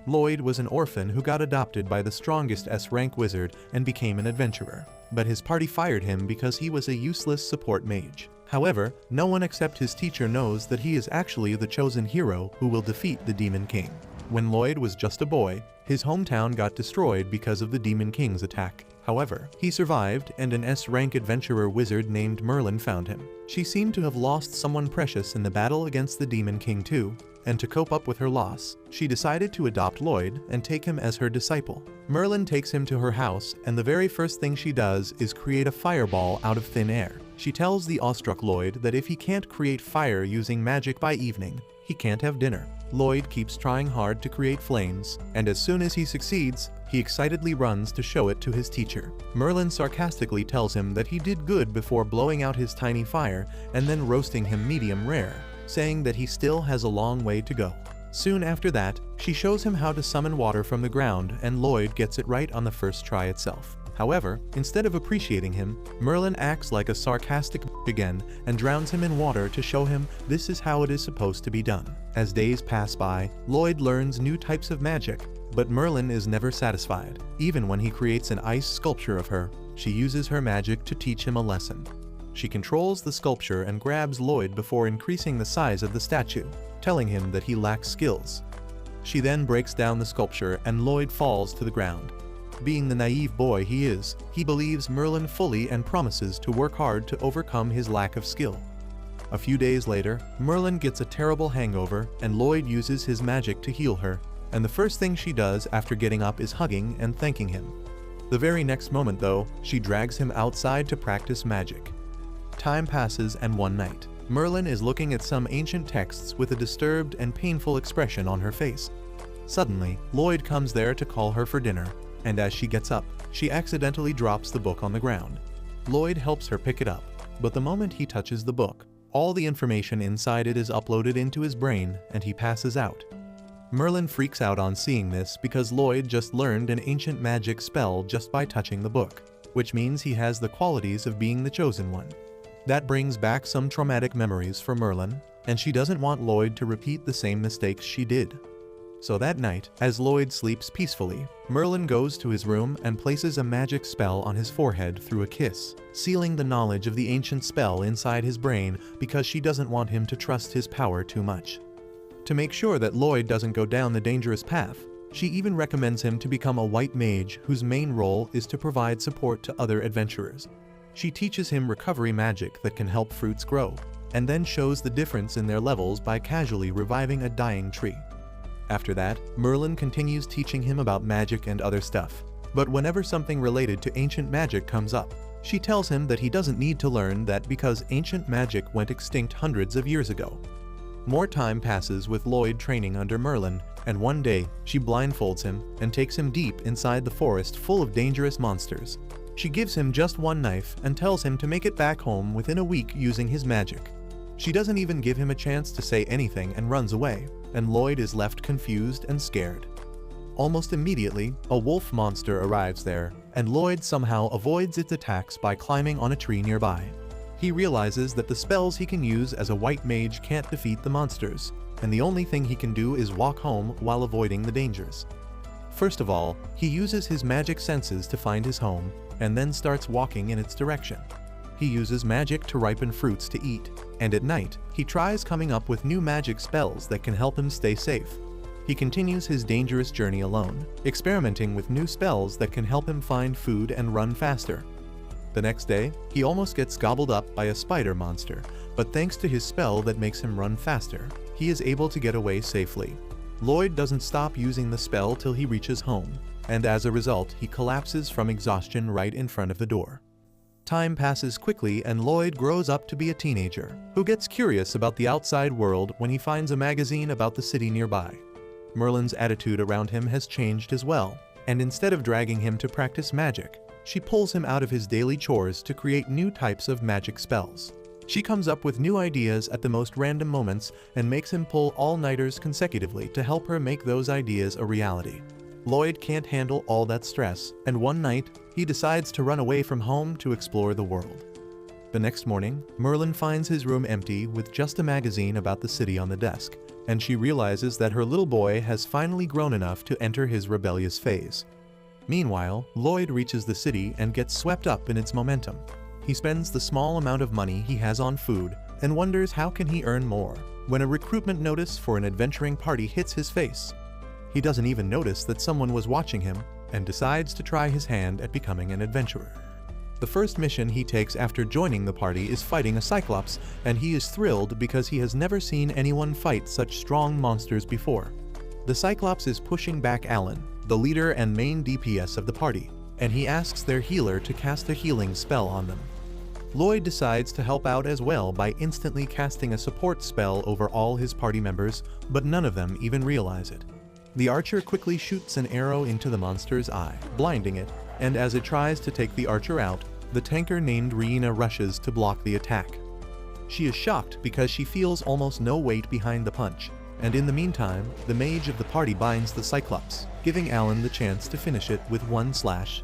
Loid was an orphan who got adopted by the strongest S-rank wizard and became an adventurer, but his party fired him because he was a useless support mage. However, no one except his teacher knows that he is actually the chosen hero who will defeat the Demon King. When Loid was just a boy, his hometown got destroyed because of the Demon King's attack. However, he survived and an S-rank adventurer wizard named Merlin found him. She seemed to have lost someone precious in the battle against the Demon King too, and to cope up with her loss, she decided to adopt Loid and take him as her disciple. Merlin takes him to her house, and the very first thing she does is create a fireball out of thin air. She tells the awestruck Loid that if he can't create fire using magic by evening, he can't have dinner. Loid keeps trying hard to create flames, and as soon as he succeeds, he excitedly runs to show it to his teacher. Merlin sarcastically tells him that he did good before blowing out his tiny fire and then roasting him medium rare, saying that he still has a long way to go. Soon after that, she shows him how to summon water from the ground, and Loid gets it right on the first try itself. However, instead of appreciating him, Merlin acts like a sarcastic again and drowns him in water to show him this is how it is supposed to be done. As days pass by, Loid learns new types of magic, but Merlin is never satisfied. Even when he creates an ice sculpture of her, she uses her magic to teach him a lesson. She controls the sculpture and grabs Loid before increasing the size of the statue, telling him that he lacks skills. She then breaks down the sculpture and Loid falls to the ground. Being the naive boy he is, he believes Merlin fully and promises to work hard to overcome his lack of skill. A few days later, Merlin gets a terrible hangover and Loid uses his magic to heal her, and the first thing she does after getting up is hugging and thanking him. The very next moment though, she drags him outside to practice magic. Time passes and one night, Merlin is looking at some ancient texts with a disturbed and painful expression on her face. Suddenly, Loid comes there to call her for dinner, and as she gets up, she accidentally drops the book on the ground. Loid helps her pick it up, but the moment he touches the book, all the information inside it is uploaded into his brain and he passes out. Merlin freaks out on seeing this because Loid just learned an ancient magic spell just by touching the book, which means he has the qualities of being the chosen one. That brings back some traumatic memories for Merlin, and she doesn't want Loid to repeat the same mistakes she did. So that night, as Loid sleeps peacefully, Merlin goes to his room and places a magic spell on his forehead through a kiss, sealing the knowledge of the ancient spell inside his brain because she doesn't want him to trust his power too much. To make sure that Loid doesn't go down the dangerous path, she even recommends him to become a white mage whose main role is to provide support to other adventurers. She teaches him recovery magic that can help fruits grow, and then shows the difference in their levels by casually reviving a dying tree. After that, Merlin continues teaching him about magic and other stuff, but whenever something related to ancient magic comes up, she tells him that he doesn't need to learn that because ancient magic went extinct hundreds of years ago. More time passes with Loid training under Merlin, and one day, she blindfolds him and takes him deep inside the forest full of dangerous monsters. She gives him just one knife and tells him to make it back home within a week using his magic. She doesn't even give him a chance to say anything and runs away, and Loid is left confused and scared. Almost immediately, a wolf monster arrives there, and Loid somehow avoids its attacks by climbing on a tree nearby. He realizes that the spells he can use as a white mage can't defeat the monsters, and the only thing he can do is walk home while avoiding the dangers. First of all, he uses his magic senses to find his home, and then starts walking in its direction. He uses magic to ripen fruits to eat, and at night, he tries coming up with new magic spells that can help him stay safe. He continues his dangerous journey alone, experimenting with new spells that can help him find food and run faster. The next day, he almost gets gobbled up by a spider monster, but thanks to his spell that makes him run faster, he is able to get away safely. Loid doesn't stop using the spell till he reaches home, and as a result, he collapses from exhaustion right in front of the door. Time passes quickly and Loid grows up to be a teenager, who gets curious about the outside world when he finds a magazine about the city nearby. Merlin's attitude around him has changed as well, and instead of dragging him to practice magic, she pulls him out of his daily chores to create new types of magic spells. She comes up with new ideas at the most random moments and makes him pull all-nighters consecutively to help her make those ideas a reality. Loid can't handle all that stress, and one night, he decides to run away from home to explore the world. The next morning, Merlin finds his room empty with just a magazine about the city on the desk, and she realizes that her little boy has finally grown enough to enter his rebellious phase. Meanwhile, Loid reaches the city and gets swept up in its momentum. He spends the small amount of money he has on food and wonders how can he earn more, when a recruitment notice for an adventuring party hits his face. He doesn't even notice that someone was watching him and decides to try his hand at becoming an adventurer. The first mission he takes after joining the party is fighting a cyclops, and he is thrilled because he has never seen anyone fight such strong monsters before. The cyclops is pushing back Alan, the leader and main DPS of the party, and he asks their healer to cast a healing spell on them. Loid decides to help out as well by instantly casting a support spell over all his party members, but none of them even realize it. The archer quickly shoots an arrow into the monster's eye, blinding it, and as it tries to take the archer out, the tanker named Riina rushes to block the attack. She is shocked because she feels almost no weight behind the punch, and in the meantime, the mage of the party binds the cyclops, giving Alan the chance to finish it with one slash.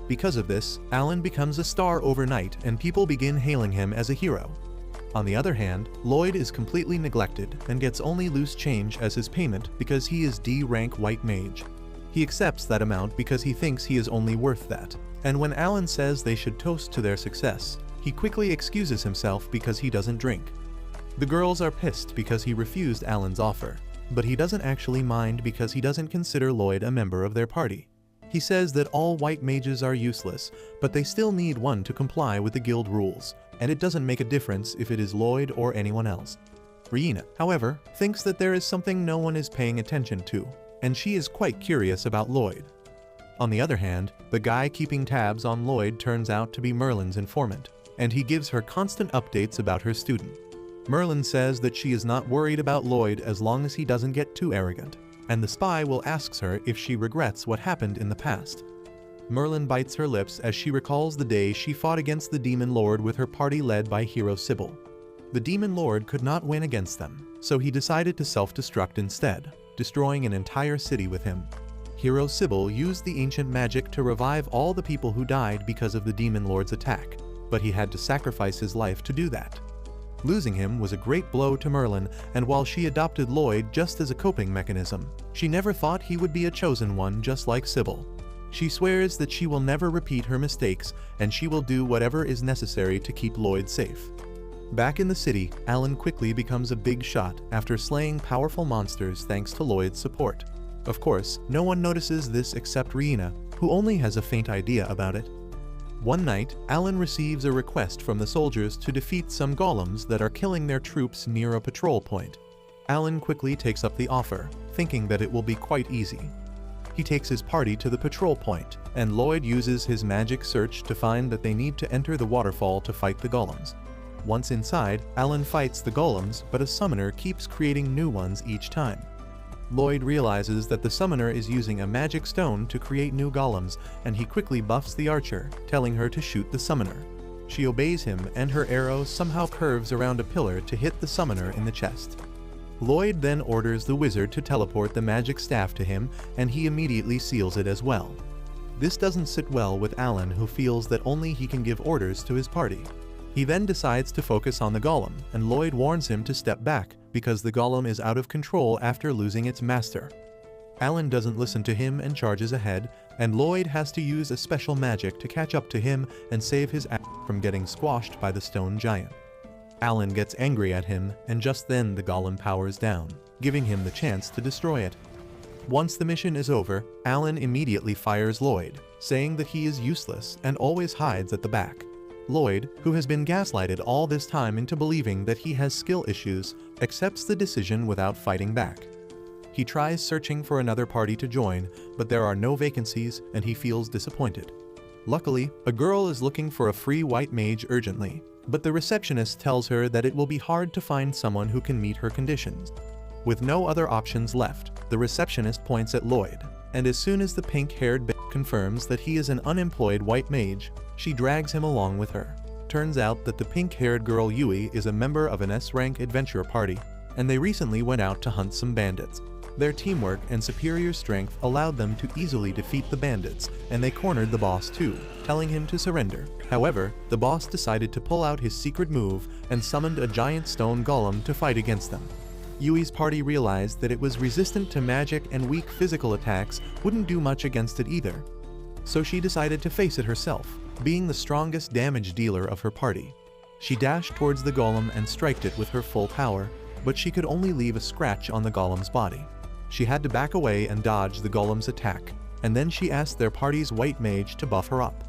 Because of this, Alan becomes a star overnight and people begin hailing him as a hero. On the other hand, Loid is completely neglected and gets only loose change as his payment because he is D-rank white mage. He accepts that amount because he thinks he is only worth that, and when Alan says they should toast to their success, he quickly excuses himself because he doesn't drink. The girls are pissed because he refused Alan's offer, but he doesn't actually mind because he doesn't consider Loid a member of their party. He says that all white mages are useless, but they still need one to comply with the guild rules, and it doesn't make a difference if it is Loid or anyone else. Riina, however, thinks that there is something no one is paying attention to, and she is quite curious about Loid. On the other hand, the guy keeping tabs on Loid turns out to be Merlin's informant, and he gives her constant updates about her student. Merlin says that she is not worried about Loid as long as he doesn't get too arrogant, and the spy will ask her if she regrets what happened in the past. Merlin bites her lips as she recalls the day she fought against the Demon Lord with her party led by hero Sybil. The Demon Lord could not win against them, so he decided to self-destruct instead, destroying an entire city with him. Hero Sybil used the ancient magic to revive all the people who died because of the Demon Lord's attack, but he had to sacrifice his life to do that. Losing him was a great blow to Merlin, and while she adopted Loid just as a coping mechanism, she never thought he would be a chosen one just like Sybil. She swears that she will never repeat her mistakes, and she will do whatever is necessary to keep Loid safe. Back in the city, Alan quickly becomes a big shot after slaying powerful monsters thanks to Loid's support. Of course, no one notices this except Riina, who only has a faint idea about it. One night, Alan receives a request from the soldiers to defeat some golems that are killing their troops near a patrol point. Alan quickly takes up the offer, thinking that it will be quite easy. He takes his party to the patrol point, and Loid uses his magic search to find that they need to enter the waterfall to fight the golems. Once inside, Alan fights the golems, but a summoner keeps creating new ones each time. Loid realizes that the summoner is using a magic stone to create new golems, and he quickly buffs the archer, telling her to shoot the summoner. She obeys him, and her arrow somehow curves around a pillar to hit the summoner in the chest. Loid then orders the wizard to teleport the magic staff to him, and he immediately seals it as well. This doesn't sit well with Alan, who feels that only he can give orders to his party. He then decides to focus on the golem, and Loid warns him to step back because the golem is out of control after losing its master. Alan doesn't listen to him and charges ahead, and Loid has to use a special magic to catch up to him and save his ass from getting squashed by the stone giant. Alan gets angry at him, and just then the golem powers down, giving him the chance to destroy it. Once the mission is over, Alan immediately fires Loid, saying that he is useless and always hides at the back. Loid, who has been gaslighted all this time into believing that he has skill issues, accepts the decision without fighting back. He tries searching for another party to join, but there are no vacancies and he feels disappointed. Luckily, a girl is looking for a free white mage urgently, but the receptionist tells her that it will be hard to find someone who can meet her conditions. With no other options left, the receptionist points at Loid, and as soon as the pink-haired bitch confirms that he is an unemployed white mage, she drags him along with her. Turns out that the pink-haired girl Yui is a member of an S-rank adventure party, and they recently went out to hunt some bandits. Their teamwork and superior strength allowed them to easily defeat the bandits, and they cornered the boss too, telling him to surrender. However, the boss decided to pull out his secret move and summoned a giant stone golem to fight against them. Yui's party realized that it was resistant to magic and weak physical attacks wouldn't do much against it either. So she decided to face it herself, being the strongest damage dealer of her party. She dashed towards the golem and striked it with her full power, but she could only leave a scratch on the golem's body. She had to back away and dodge the golem's attack, and then she asked their party's white mage to buff her up.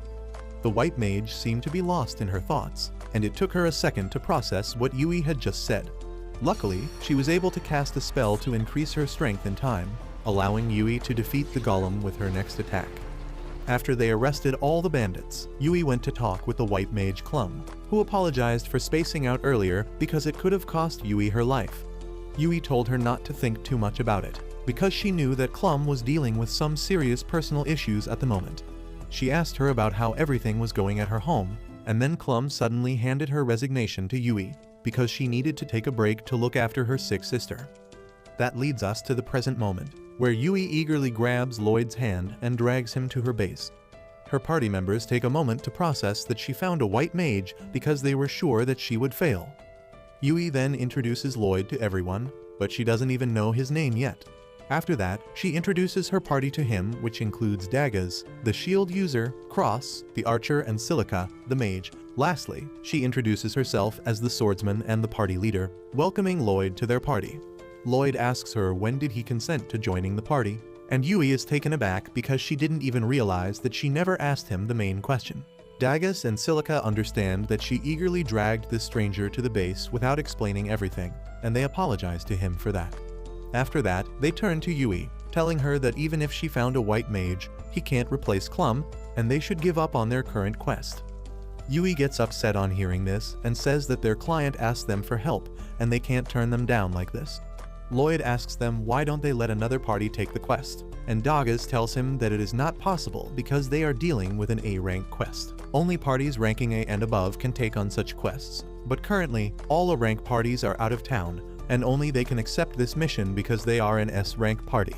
The white mage seemed to be lost in her thoughts, and it took her a second to process what Yui had just said. Luckily, she was able to cast a spell to increase her strength in time, allowing Yui to defeat the golem with her next attack. After they arrested all the bandits, Yui went to talk with the white mage Clum, who apologized for spacing out earlier because it could have cost Yui her life. Yui told her not to think too much about it, because she knew that Clum was dealing with some serious personal issues at the moment. She asked her about how everything was going at her home, and then Clum suddenly handed her resignation to Yui, because she needed to take a break to look after her sick sister. That leads us to the present moment, where Yui eagerly grabs Loid's hand and drags him to her base. Her party members take a moment to process that she found a white mage because they were sure that she would fail. Yui then introduces Loid to everyone, but she doesn't even know his name yet. After that, she introduces her party to him, which includes Dagas, the shield user, Cross, the archer, and Silica, the mage. Lastly, she introduces herself as the swordsman and the party leader, welcoming Loid to their party. Loid asks her when did he consent to joining the party, and Yui is taken aback because she didn't even realize that she never asked him the main question. Dagas and Silica understand that she eagerly dragged this stranger to the base without explaining everything, and they apologize to him for that. After that, they turn to Yui, telling her that even if she found a white mage, he can't replace Clum, and they should give up on their current quest. Yui gets upset on hearing this and says that their client asked them for help, and they can't turn them down like this. Loid asks them why don't they let another party take the quest, and Dagas tells him that it is not possible because they are dealing with an A-rank quest. Only parties ranking A and above can take on such quests, but currently, all A-rank parties are out of town, and only they can accept this mission because they are an S-rank party.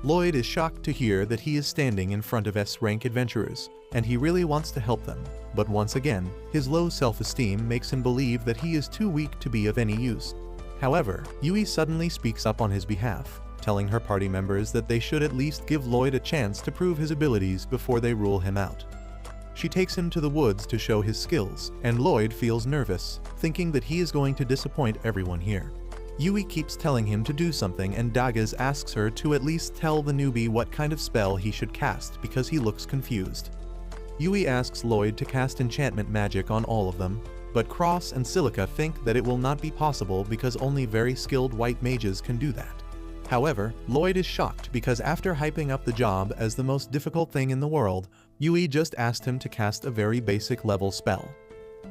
Loid is shocked to hear that he is standing in front of S-rank adventurers, and he really wants to help them, but once again, his low self-esteem makes him believe that he is too weak to be of any use. However, Yui suddenly speaks up on his behalf, telling her party members that they should at least give Loid a chance to prove his abilities before they rule him out. She takes him to the woods to show his skills, and Loid feels nervous, thinking that he is going to disappoint everyone here. Yui keeps telling him to do something, and Dagas asks her to at least tell the newbie what kind of spell he should cast because he looks confused. Yui asks Loid to cast enchantment magic on all of them, but Cross and Silica think that it will not be possible because only very skilled white mages can do that. However, Loid is shocked because after hyping up the job as the most difficult thing in the world, Yui just asked him to cast a very basic level spell.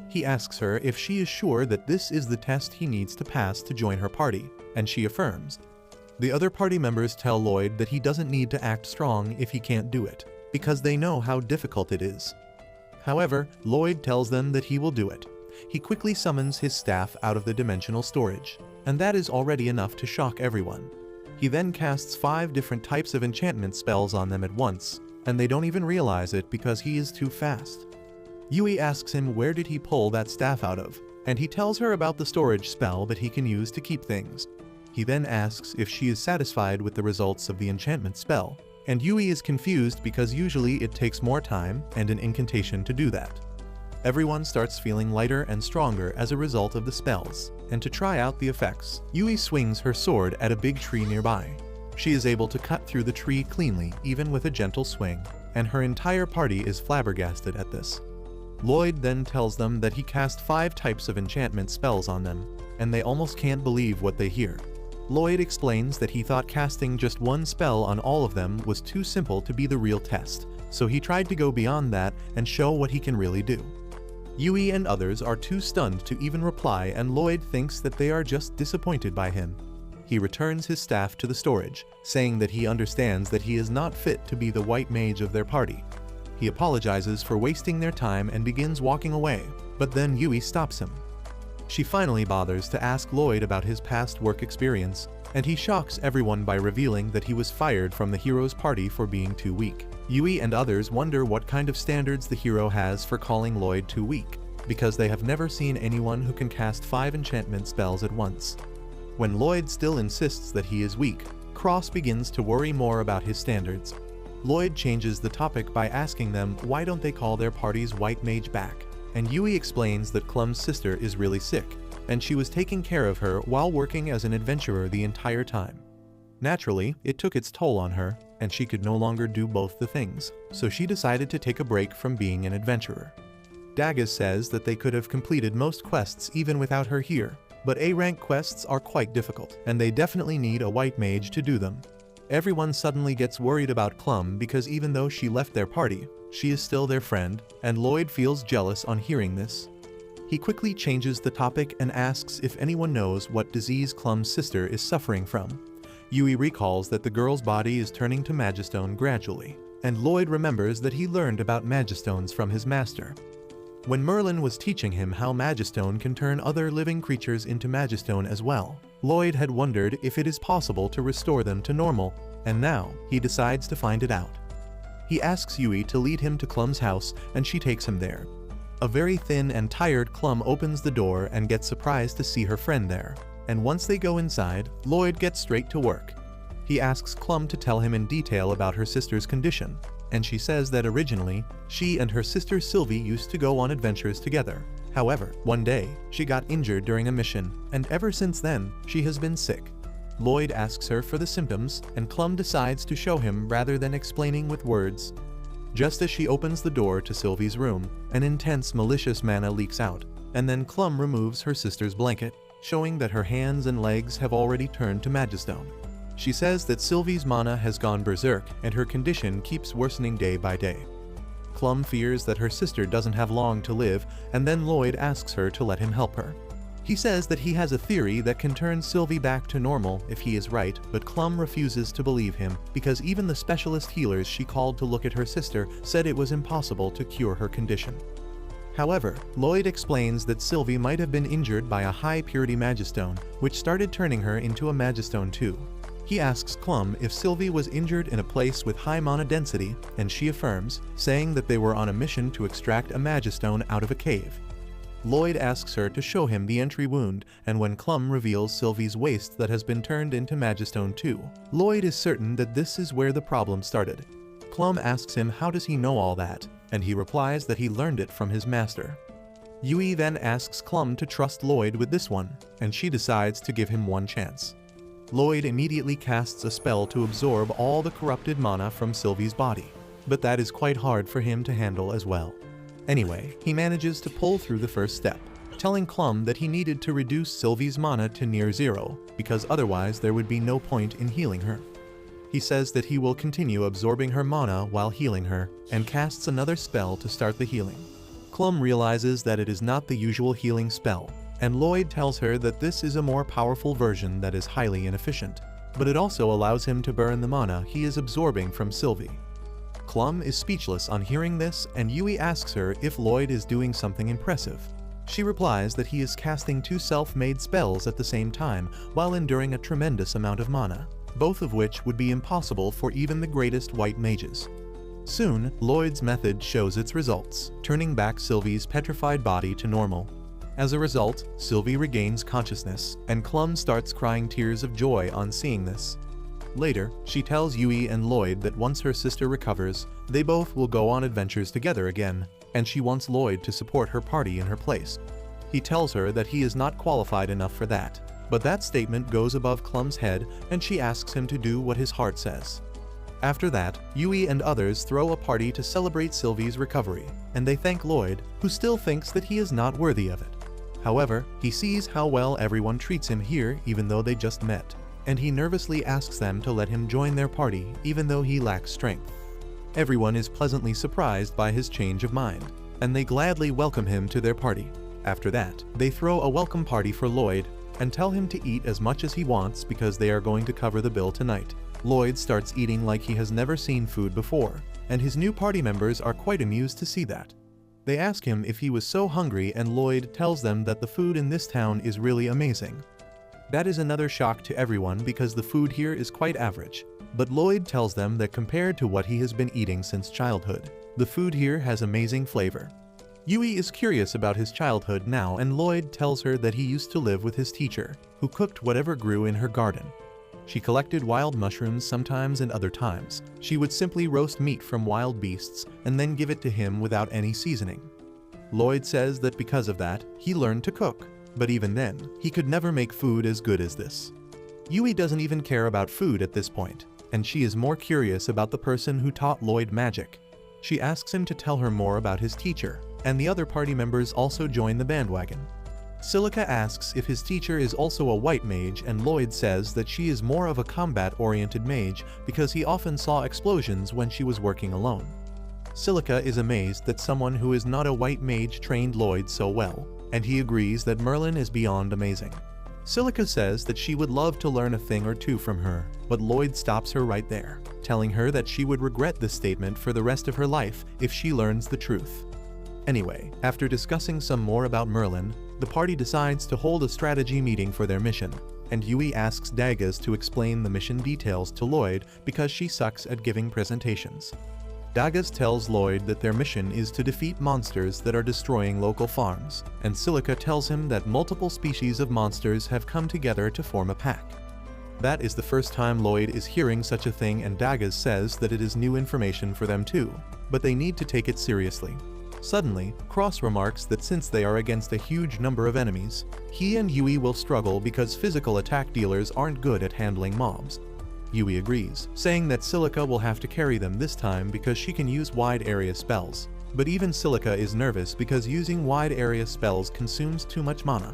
He asks her if she is sure that this is the test he needs to pass to join her party, and she affirms. The other party members tell Loid that he doesn't need to act strong if he can't do it, because they know how difficult it is. However, Loid tells them that he will do it. He quickly summons his staff out of the dimensional storage, and that is already enough to shock everyone. He then casts 5 different types of enchantment spells on them at once, and they don't even realize it because he is too fast. Yui asks him where did he pull that staff out of, and he tells her about the storage spell that he can use to keep things. He then asks if she is satisfied with the results of the enchantment spell, and Yui is confused because usually it takes more time and an incantation to do that. Everyone starts feeling lighter and stronger as a result of the spells, and to try out the effects, Yui swings her sword at a big tree nearby. She is able to cut through the tree cleanly, even with a gentle swing, and her entire party is flabbergasted at this. Loid then tells them that he cast 5 types of enchantment spells on them, and they almost can't believe what they hear. Loid explains that he thought casting just one spell on all of them was too simple to be the real test, so he tried to go beyond that and show what he can really do. Yui and others are too stunned to even reply, and Loid thinks that they are just disappointed by him. He returns his staff to the storage, saying that he understands that he is not fit to be the white mage of their party. He apologizes for wasting their time and begins walking away, but then Yui stops him. She finally bothers to ask Loid about his past work experience, and he shocks everyone by revealing that he was fired from the hero's party for being too weak. Yui and others wonder what kind of standards the hero has for calling Loid too weak, because they have never seen anyone who can cast 5 enchantment spells at once. When Loid still insists that he is weak, Cross begins to worry more about his standards. Loid changes the topic by asking them why don't they call their party's white mage back, and Yui explains that Clum's sister is really sick, and she was taking care of her while working as an adventurer the entire time. Naturally, it took its toll on her, and she could no longer do both the things, so she decided to take a break from being an adventurer. Daggaz says that they could have completed most quests even without her here, but A-rank quests are quite difficult, and they definitely need a white mage to do them. Everyone suddenly gets worried about Clum because even though she left their party, she is still their friend, and Loid feels jealous on hearing this. He quickly changes the topic and asks if anyone knows what disease Clum's sister is suffering from. Yui recalls that the girl's body is turning to Magistone gradually, and Loid remembers that he learned about Magistones from his master. When Merlin was teaching him how Magistone can turn other living creatures into Magistone as well, Loid had wondered if it is possible to restore them to normal, and now he decides to find it out. He asks Yui to lead him to Clum's house, and she takes him there. A very thin and tired Clum opens the door and gets surprised to see her friend there, and once they go inside, Loid gets straight to work. He asks Clum to tell him in detail about her sister's condition, and she says that originally, she and her sister Sylvie used to go on adventures together. However, one day, she got injured during a mission, and ever since then, she has been sick. Loid asks her for the symptoms, and Clum decides to show him rather than explaining with words. Just as she opens the door to Sylvie's room, an intense malicious mana leaks out, and then Clum removes her sister's blanket, showing that her hands and legs have already turned to Magistone. She says that Sylvie's mana has gone berserk and her condition keeps worsening day by day. Clum fears that her sister doesn't have long to live, and then Loid asks her to let him help her. He says that he has a theory that can turn Sylvie back to normal if he is right, but Clum refuses to believe him because even the specialist healers she called to look at her sister said it was impossible to cure her condition. However, Loid explains that Sylvie might have been injured by a high-purity Magistone, which started turning her into a Magistone too. He asks Clum if Sylvie was injured in a place with high mana density, and she affirms, saying that they were on a mission to extract a Magistone out of a cave. Loid asks her to show him the entry wound, and when Clum reveals Sylvie's waist that has been turned into Magistone too, Loid is certain that this is where the problem started. Clum asks him how does he know all that, and he replies that he learned it from his master. Yui then asks Clum to trust Loid with this one, and she decides to give him one chance. Loid immediately casts a spell to absorb all the corrupted mana from Sylvie's body, but that is quite hard for him to handle as well. Anyway, he manages to pull through the first step, telling Clum that he needed to reduce Sylvie's mana to near zero, because otherwise there would be no point in healing her. He says that he will continue absorbing her mana while healing her, and casts another spell to start the healing. Clum realizes that it is not the usual healing spell, and Loid tells her that this is a more powerful version that is highly inefficient, but it also allows him to burn the mana he is absorbing from Sylvie. Clum is speechless on hearing this, and Yui asks her if Loid is doing something impressive. She replies that he is casting 2 self-made spells at the same time while enduring a tremendous amount of mana, both of which would be impossible for even the greatest white mages. Soon, Loid's method shows its results, turning back Sylvie's petrified body to normal. As a result, Sylvie regains consciousness, and Clum starts crying tears of joy on seeing this. Later, she tells Yui and Loid that once her sister recovers, they both will go on adventures together again, and she wants Loid to support her party in her place. He tells her that he is not qualified enough for that, but that statement goes above Clum's head and she asks him to do what his heart says. After that, Yui and others throw a party to celebrate Sylvie's recovery, and they thank Loid, who still thinks that he is not worthy of it. However, he sees how well everyone treats him here even though they just met, and he nervously asks them to let him join their party even though he lacks strength. Everyone is pleasantly surprised by his change of mind, and they gladly welcome him to their party. After that, they throw a welcome party for Loid and tell him to eat as much as he wants because they are going to cover the bill tonight. Loid starts eating like he has never seen food before, and his new party members are quite amused to see that. They ask him if he was so hungry, and Loid tells them that the food in this town is really amazing. That is another shock to everyone because the food here is quite average. But Loid tells them that compared to what he has been eating since childhood, the food here has amazing flavor. Yui is curious about his childhood now, and Loid tells her that he used to live with his teacher, who cooked whatever grew in her garden. She collected wild mushrooms sometimes, and other times she would simply roast meat from wild beasts and then give it to him without any seasoning. Loid says that because of that, he learned to cook, but even then, he could never make food as good as this. Yui doesn't even care about food at this point, and she is more curious about the person who taught Loid magic. She asks him to tell her more about his teacher, and the other party members also join the bandwagon. Silica asks if his teacher is also a white mage, and Loid says that she is more of a combat-oriented mage because he often saw explosions when she was working alone. Silica is amazed that someone who is not a white mage trained Loid so well, and he agrees that Merlin is beyond amazing. Silica says that she would love to learn a thing or two from her, but Loid stops her right there, telling her that she would regret this statement for the rest of her life if she learns the truth. Anyway, after discussing some more about Merlin, the party decides to hold a strategy meeting for their mission, and Yui asks Daggaz to explain the mission details to Loid because she sucks at giving presentations. Daggaz tells Loid that their mission is to defeat monsters that are destroying local farms, and Silica tells him that multiple species of monsters have come together to form a pack. That is the first time Loid is hearing such a thing, and Daggaz says that it is new information for them too, but they need to take it seriously. Suddenly, Cross remarks that since they are against a huge number of enemies, he and Yui will struggle because physical attack dealers aren't good at handling mobs. Yui agrees, saying that Silica will have to carry them this time because she can use wide area spells. But even Silica is nervous because using wide area spells consumes too much mana.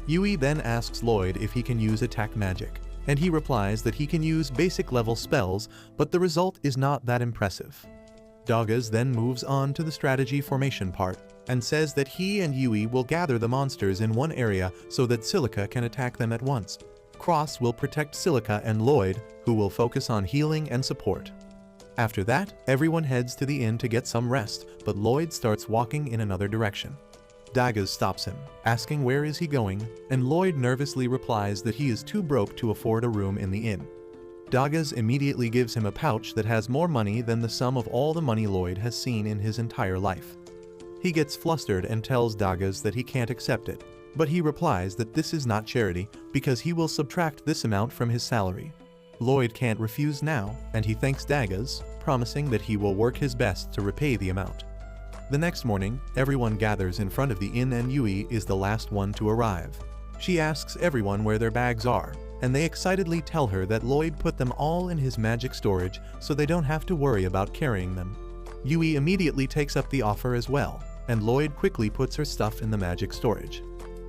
Yui then asks Loid if he can use attack magic, and he replies that he can use basic level spells, but the result is not that impressive. Daggaz then moves on to the strategy formation part, and says that he and Yui will gather the monsters in one area so that Silica can attack them at once. Cross will protect Silica and Loid, who will focus on healing and support. After that, everyone heads to the inn to get some rest, but Loid starts walking in another direction. Daggaz stops him, asking where is he going, and Loid nervously replies that he is too broke to afford a room in the inn. Daggaz immediately gives him a pouch that has more money than the sum of all the money Loid has seen in his entire life. He gets flustered and tells Daggaz that he can't accept it, but he replies that this is not charity because he will subtract this amount from his salary. Loid can't refuse now, and he thanks Daggaz, promising that he will work his best to repay the amount. The next morning, everyone gathers in front of the inn, and Yui is the last one to arrive. She asks everyone where their bags are, and they excitedly tell her that Loid put them all in his magic storage so they don't have to worry about carrying them. Yui immediately takes up the offer as well, and Loid quickly puts her stuff in the magic storage.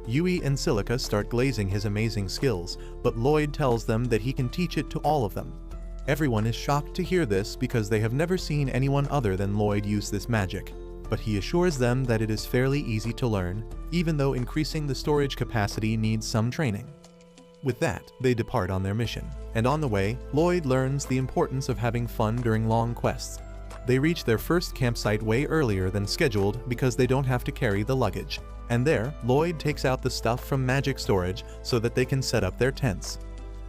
Yui and Silica start glazing his amazing skills, but Loid tells them that he can teach it to all of them. Everyone is shocked to hear this because they have never seen anyone other than Loid use this magic, but he assures them that it is fairly easy to learn, even though increasing the storage capacity needs some training. With that, they depart on their mission, and on the way, Loid learns the importance of having fun during long quests. They reach their first campsite way earlier than scheduled because they don't have to carry the luggage, and there, Loid takes out the stuff from magic storage so that they can set up their tents.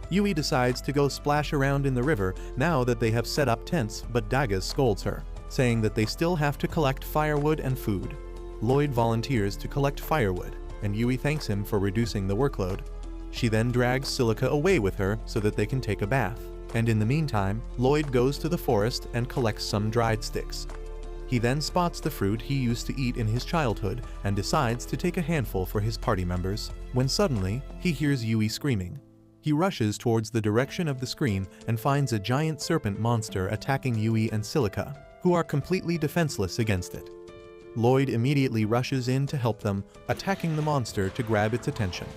Yui decides to go splash around in the river now that they have set up tents, but Daggaz scolds her, saying that they still have to collect firewood and food. Loid volunteers to collect firewood, and Yui thanks him for reducing the workload. She then drags Silica away with her so that they can take a bath, and in the meantime, Loid goes to the forest and collects some dried sticks. He then spots the fruit he used to eat in his childhood and decides to take a handful for his party members, when suddenly, he hears Yui screaming. He rushes towards the direction of the scream and finds a giant serpent monster attacking Yui and Silica, who are completely defenseless against it. Loid immediately rushes in to help them, attacking the monster to grab its attention.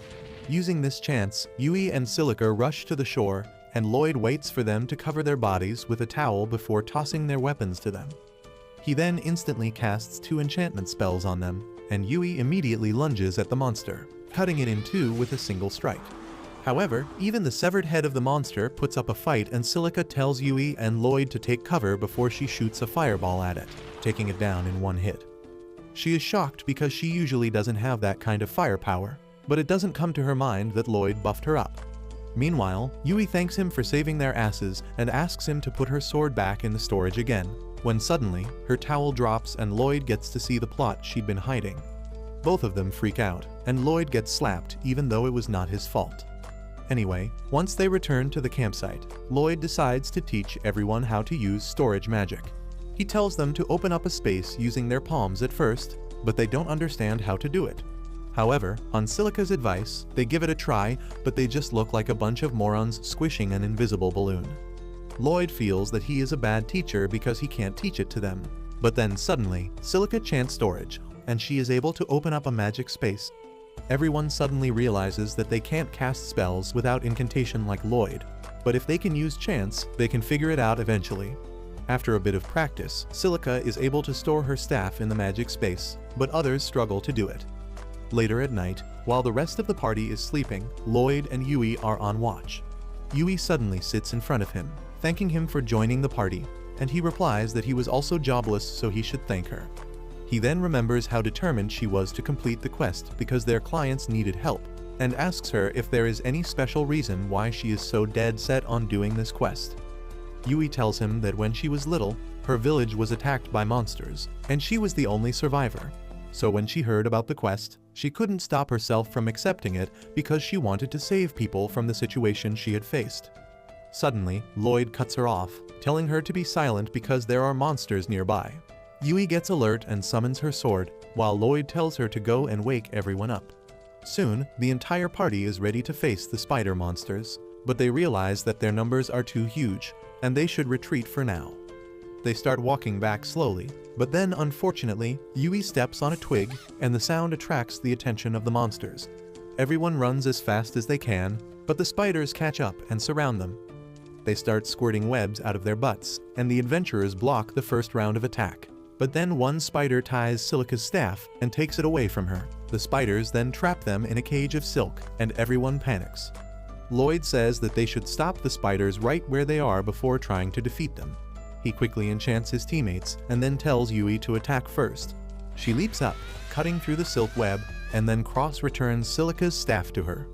Using this chance, Yui and Silica rush to the shore, and Loid waits for them to cover their bodies with a towel before tossing their weapons to them. He then instantly casts 2 enchantment spells on them, and Yui immediately lunges at the monster, cutting it in 2 with a single strike. However, even the severed head of the monster puts up a fight, and Silica tells Yui and Loid to take cover before she shoots a fireball at it, taking it down in 1 hit. She is shocked because she usually doesn't have that kind of firepower, but it doesn't come to her mind that Loid buffed her up. Meanwhile, Yui thanks him for saving their asses and asks him to put her sword back in the storage again, when suddenly, her towel drops and Loid gets to see the plot she'd been hiding. Both of them freak out, and Loid gets slapped even though it was not his fault. Anyway, once they return to the campsite, Loid decides to teach everyone how to use storage magic. He tells them to open up a space using their palms at first, but they don't understand how to do it. However, on Silica's advice, they give it a try, but they just look like a bunch of morons squishing an invisible balloon. Loid feels that he is a bad teacher because he can't teach it to them. But then suddenly, Silica chants storage, and she is able to open up a magic space. Everyone suddenly realizes that they can't cast spells without incantation like Loid, but if they can use chants, they can figure it out eventually. After a bit of practice, Silica is able to store her staff in the magic space, but others struggle to do it. Later at night, while the rest of the party is sleeping, Loid and Yui are on watch. Yui suddenly sits in front of him, thanking him for joining the party, and he replies that he was also jobless so he should thank her. He then remembers how determined she was to complete the quest because their clients needed help, and asks her if there is any special reason why she is so dead set on doing this quest. Yui tells him that when she was little, her village was attacked by monsters, and she was the only survivor. So when she heard about the quest, she couldn't stop herself from accepting it because she wanted to save people from the situation she had faced. Suddenly, Loid cuts her off, telling her to be silent because there are monsters nearby. Yui gets alert and summons her sword, while Loid tells her to go and wake everyone up. Soon, the entire party is ready to face the spider monsters, but they realize that their numbers are too huge, and they should retreat for now. They start walking back slowly, but then unfortunately, Yui steps on a twig, and the sound attracts the attention of the monsters. Everyone runs as fast as they can, but the spiders catch up and surround them. They start squirting webs out of their butts, and the adventurers block the first round of attack. But then one spider ties Silica's staff and takes it away from her. The spiders then trap them in a cage of silk, and everyone panics. Loid says that they should stop the spiders right where they are before trying to defeat them. He quickly enchants his teammates and then tells Yui to attack first. She leaps up, cutting through the silk web, and then returns Silica's staff to her.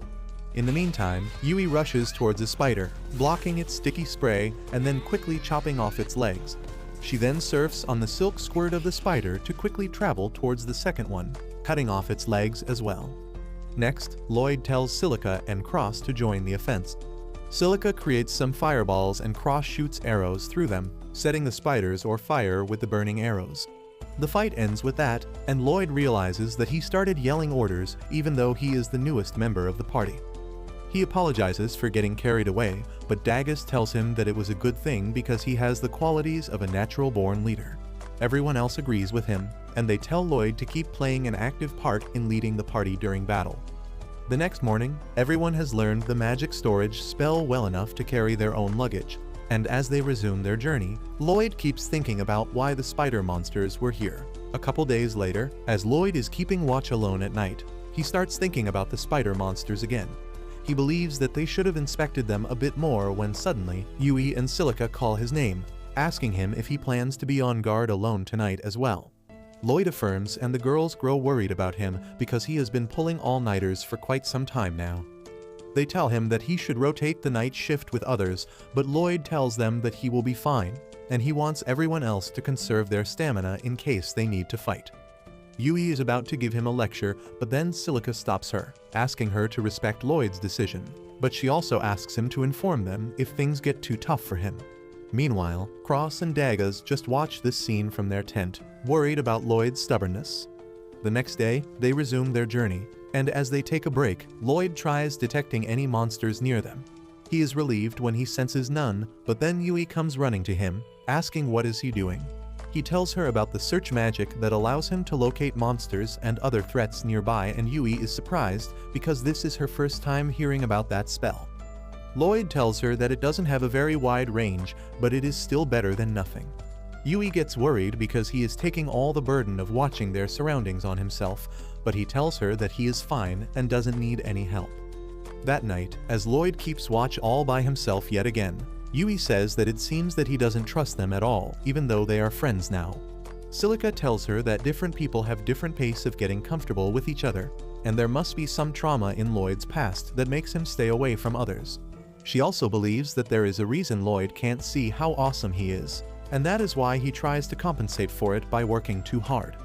In the meantime, Yui rushes towards a spider, blocking its sticky spray and then quickly chopping off its legs. She then surfs on the silk squirt of the spider to quickly travel towards the second one, cutting off its legs as well. Next, Loid tells Silica and Cross to join the offense. Silica creates some fireballs and Cross shoots arrows through them, setting the spiders on fire with the burning arrows. The fight ends with that, and Loid realizes that he started yelling orders even though he is the newest member of the party. He apologizes for getting carried away, but Dagus tells him that it was a good thing because he has the qualities of a natural-born leader. Everyone else agrees with him, and they tell Loid to keep playing an active part in leading the party during battle. The next morning, everyone has learned the magic storage spell well enough to carry their own luggage, and as they resume their journey, Loid keeps thinking about why the spider monsters were here. A couple days later, as Loid is keeping watch alone at night, he starts thinking about the spider monsters again. He believes that they should have inspected them a bit more when suddenly, Yui and Silica call his name, asking him if he plans to be on guard alone tonight as well. Loid affirms, and the girls grow worried about him because he has been pulling all-nighters for quite some time now. They tell him that he should rotate the night shift with others, but Loid tells them that he will be fine, and he wants everyone else to conserve their stamina in case they need to fight. Yui is about to give him a lecture, but then Silica stops her, asking her to respect Loid's decision, but she also asks him to inform them if things get too tough for him. Meanwhile, Cross and Dagas just watch this scene from their tent, worried about Loid's stubbornness. The next day, they resume their journey, and as they take a break, Loid tries detecting any monsters near them. He is relieved when he senses none, but then Yui comes running to him, asking what is he doing. He tells her about the search magic that allows him to locate monsters and other threats nearby, and Yui is surprised because this is her first time hearing about that spell. Loid tells her that it doesn't have a very wide range, but it is still better than nothing. Yui gets worried because he is taking all the burden of watching their surroundings on himself, but he tells her that he is fine and doesn't need any help. That night, as Loid keeps watch all by himself yet again, Yui says that it seems that he doesn't trust them at all, even though they are friends now. Silica tells her that different people have different pace of getting comfortable with each other, and there must be some trauma in Loid's past that makes him stay away from others. She also believes that there is a reason Loid can't see how awesome he is, and that is why he tries to compensate for it by working too hard.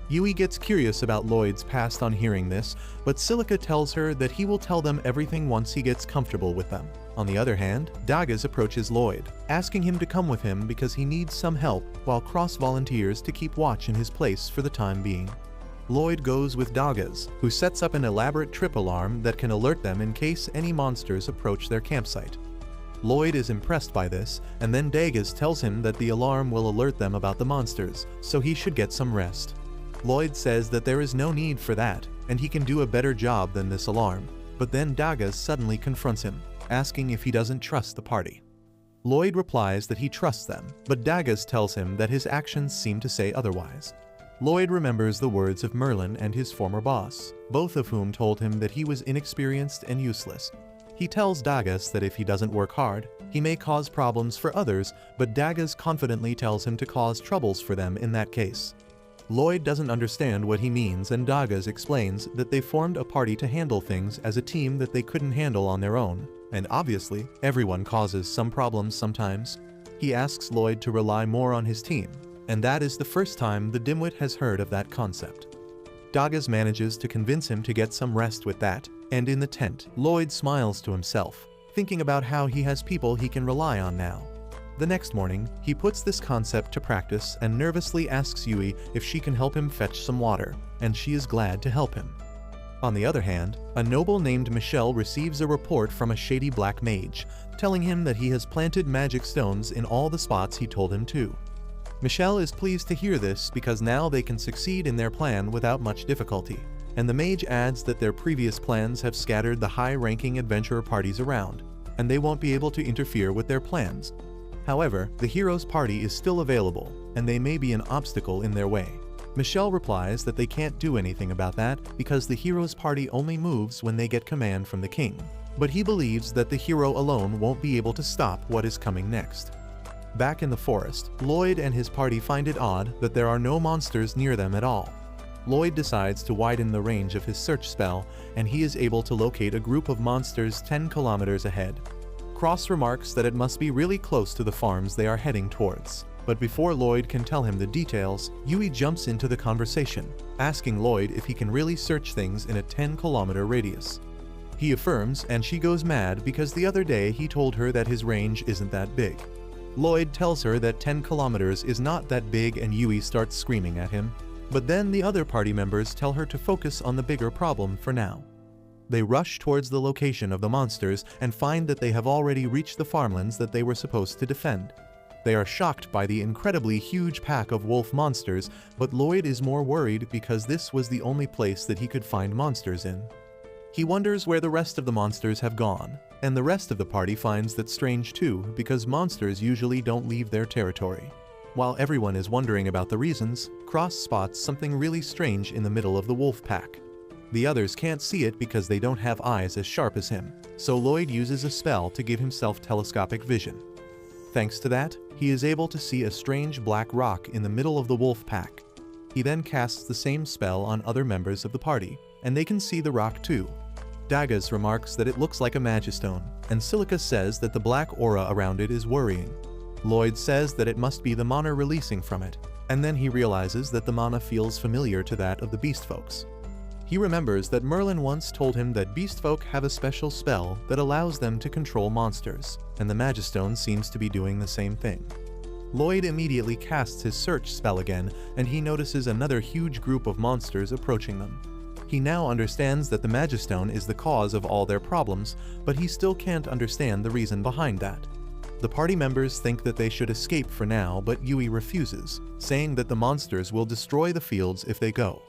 Yui gets curious about Loid's past on hearing this, but Silica tells her that he will tell them everything once he gets comfortable with them. On the other hand, Dagas approaches Loid, asking him to come with him because he needs some help, while Cross volunteers to keep watch in his place for the time being. Loid goes with Dagas, who sets up an elaborate trip alarm that can alert them in case any monsters approach their campsite. Loid is impressed by this, and then Dagas tells him that the alarm will alert them about the monsters, so he should get some rest. Loid says that there is no need for that, and he can do a better job than this alarm, but then Dagas suddenly confronts him, asking if he doesn't trust the party. Loid replies that he trusts them, but Dagas tells him that his actions seem to say otherwise. Loid remembers the words of Merlin and his former boss, both of whom told him that he was inexperienced and useless. He tells Dagas that if he doesn't work hard, he may cause problems for others, but Dagas confidently tells him to cause troubles for them in that case. Loid doesn't understand what he means, and Dagas explains that they formed a party to handle things as a team that they couldn't handle on their own, and obviously, everyone causes some problems sometimes. He asks Loid to rely more on his team, and that is the first time the dimwit has heard of that concept. Dagas manages to convince him to get some rest with that, and in the tent, Loid smiles to himself, thinking about how he has people he can rely on now. The next morning, he puts this concept to practice and nervously asks Yui if she can help him fetch some water, and she is glad to help him. On the other hand, a noble named Michelle receives a report from a shady black mage, telling him that he has planted magic stones in all the spots he told him to. Michelle is pleased to hear this because now they can succeed in their plan without much difficulty, and the mage adds that their previous plans have scattered the high-ranking adventurer parties around, and they won't be able to interfere with their plans. However, the hero's party is still available, and they may be an obstacle in their way. Michelle replies that they can't do anything about that because the hero's party only moves when they get command from the king, but he believes that the hero alone won't be able to stop what is coming next. Back in the forest, Loid and his party find it odd that there are no monsters near them at all. Loid decides to widen the range of his search spell, and he is able to locate a group of monsters 10 kilometers ahead. Cross remarks that it must be really close to the farms they are heading towards. But before Loid can tell him the details, Yui jumps into the conversation, asking Loid if he can really search things in a 10-kilometer radius. He affirms, and she goes mad because the other day he told her that his range isn't that big. Loid tells her that 10 kilometers is not that big, and Yui starts screaming at him. But then the other party members tell her to focus on the bigger problem for now. They rush towards the location of the monsters and find that they have already reached the farmlands that they were supposed to defend. They are shocked by the incredibly huge pack of wolf monsters, but Loid is more worried because this was the only place that he could find monsters in. He wonders where the rest of the monsters have gone, and the rest of the party finds that strange too because monsters usually don't leave their territory. While everyone is wondering about the reasons, Cross spots something really strange in the middle of the wolf pack. The others can't see it because they don't have eyes as sharp as him, so Loid uses a spell to give himself telescopic vision. Thanks to that, he is able to see a strange black rock in the middle of the wolf pack. He then casts the same spell on other members of the party, and they can see the rock too. Dagas remarks that it looks like a magistone, and Silica says that the black aura around it is worrying. Loid says that it must be the mana releasing from it, and then he realizes that the mana feels familiar to that of the beast folks. He remembers that Merlin once told him that beast folk have a special spell that allows them to control monsters, and the Magistone seems to be doing the same thing. Loid immediately casts his search spell again, and he notices another huge group of monsters approaching them. He now understands that the Magistone is the cause of all their problems, but he still can't understand the reason behind that. The party members think that they should escape for now, but Yui refuses, saying that the monsters will destroy the fields if they go.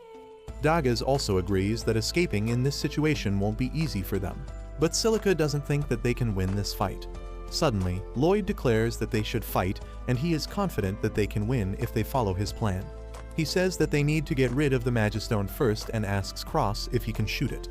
Dagas also agrees that escaping in this situation won't be easy for them, but Silica doesn't think that they can win this fight. Suddenly, Loid declares that they should fight, and he is confident that they can win if they follow his plan. He says that they need to get rid of the Magistone first and asks Cross if he can shoot it.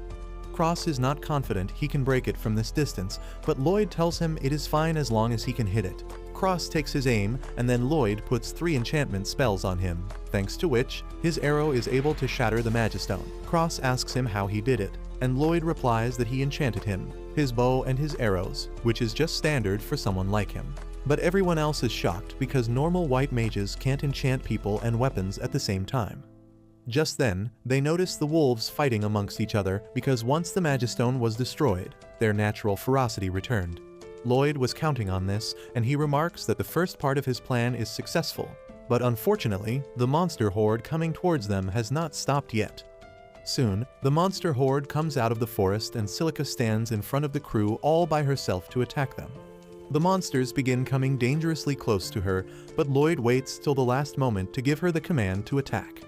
Cross is not confident he can break it from this distance, but Loid tells him it is fine as long as he can hit it. Cross takes his aim, and then Loid puts 3 enchantment spells on him, thanks to which, his arrow is able to shatter the Magistone. Cross asks him how he did it, and Loid replies that he enchanted him, his bow and his arrows, which is just standard for someone like him. But everyone else is shocked because normal white mages can't enchant people and weapons at the same time. Just then, they notice the wolves fighting amongst each other because once the Magistone was destroyed, their natural ferocity returned. Loid was counting on this, and he remarks that the first part of his plan is successful, but unfortunately, the monster horde coming towards them has not stopped yet. Soon, the monster horde comes out of the forest and Silica stands in front of the crew all by herself to attack them. The monsters begin coming dangerously close to her, but Loid waits till the last moment to give her the command to attack.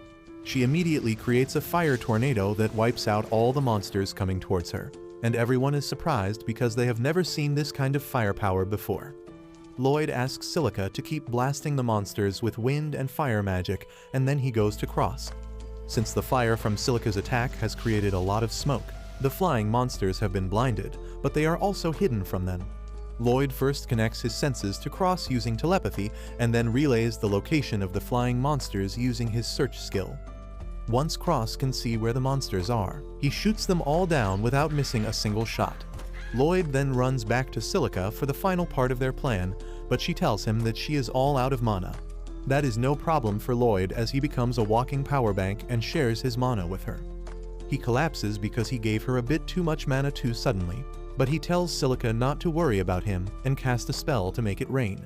She immediately creates a fire tornado that wipes out all the monsters coming towards her, and everyone is surprised because they have never seen this kind of firepower before. Loid asks Silica to keep blasting the monsters with wind and fire magic, and then he goes to Cross. Since the fire from Silica's attack has created a lot of smoke, the flying monsters have been blinded, but they are also hidden from them. Loid first connects his senses to Cross using telepathy, and then relays the location of the flying monsters using his search skill. Once Cross can see where the monsters are, he shoots them all down without missing a single shot. Loid then runs back to Silica for the final part of their plan, but she tells him that she is all out of mana. That is no problem for Loid as he becomes a walking power bank and shares his mana with her. He collapses because he gave her a bit too much mana too suddenly, but he tells Silica not to worry about him and cast a spell to make it rain.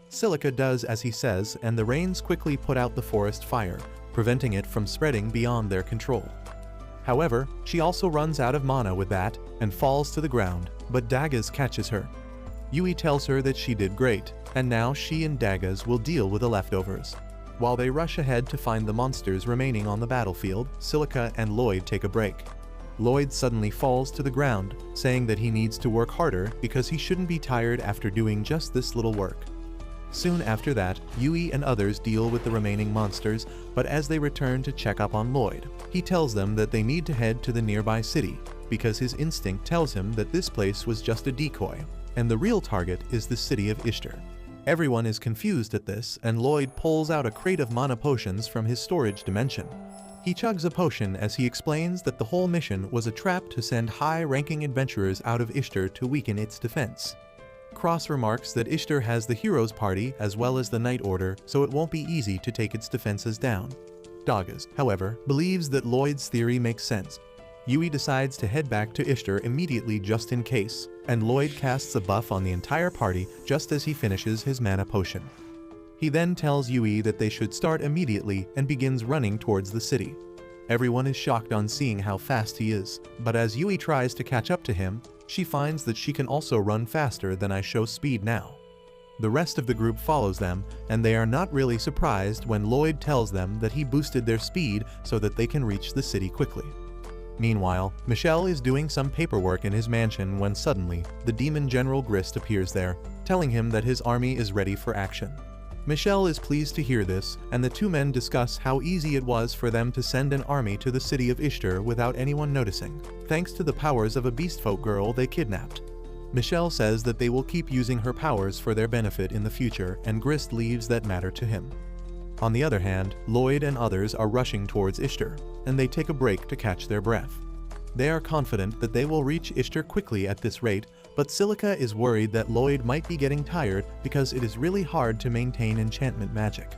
Silica does as he says, and the rains quickly put out the forest fire, preventing it from spreading beyond their control. However, she also runs out of mana with that and falls to the ground, but Daggaz catches her. Yui tells her that she did great, and now she and Daggaz will deal with the leftovers. While they rush ahead to find the monsters remaining on the battlefield, Silica and Loid take a break. Loid suddenly falls to the ground, saying that he needs to work harder because he shouldn't be tired after doing just this little work. Soon after that, Yui and others deal with the remaining monsters, but as they return to check up on Loid, he tells them that they need to head to the nearby city, because his instinct tells him that this place was just a decoy, and the real target is the city of Ishtar. Everyone is confused at this, and Loid pulls out a crate of mana potions from his storage dimension. He chugs a potion as he explains that the whole mission was a trap to send high-ranking adventurers out of Ishtar to weaken its defense. Cross remarks that Ishtar has the Heroes Party as well as the Night Order, so it won't be easy to take its defenses down. Daggaz, however, believes that Loid's theory makes sense. Yui decides to head back to Ishtar immediately just in case, and Loid casts a buff on the entire party just as he finishes his mana potion. He then tells Yui that they should start immediately and begins running towards the city. Everyone is shocked on seeing how fast he is, but as Yui tries to catch up to him, she finds that she can also run faster than I show speed now. The rest of the group follows them, and they are not really surprised when Loid tells them that he boosted their speed so that they can reach the city quickly. Meanwhile, Michel is doing some paperwork in his mansion when suddenly, the demon General Grist appears there, telling him that his army is ready for action. Michel is pleased to hear this, and the two men discuss how easy it was for them to send an army to the city of Ishtar without anyone noticing, thanks to the powers of a beastfolk girl they kidnapped. Michel says that they will keep using her powers for their benefit in the future, and Grist leaves that matter to him. On the other hand, Loid and others are rushing towards Ishtar, and they take a break to catch their breath. They are confident that they will reach Ishtar quickly at this rate, but Silica is worried that Loid might be getting tired because it is really hard to maintain enchantment magic.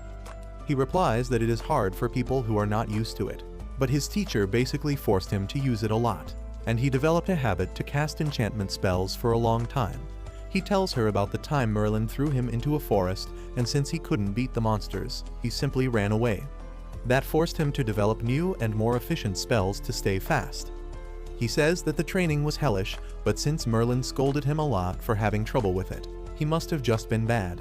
He replies that it is hard for people who are not used to it, but his teacher basically forced him to use it a lot, and he developed a habit to cast enchantment spells for a long time. He tells her about the time Merlin threw him into a forest, and since he couldn't beat the monsters, he simply ran away. That forced him to develop new and more efficient spells to stay fast. He says that the training was hellish, but since Merlin scolded him a lot for having trouble with it, he must have just been bad.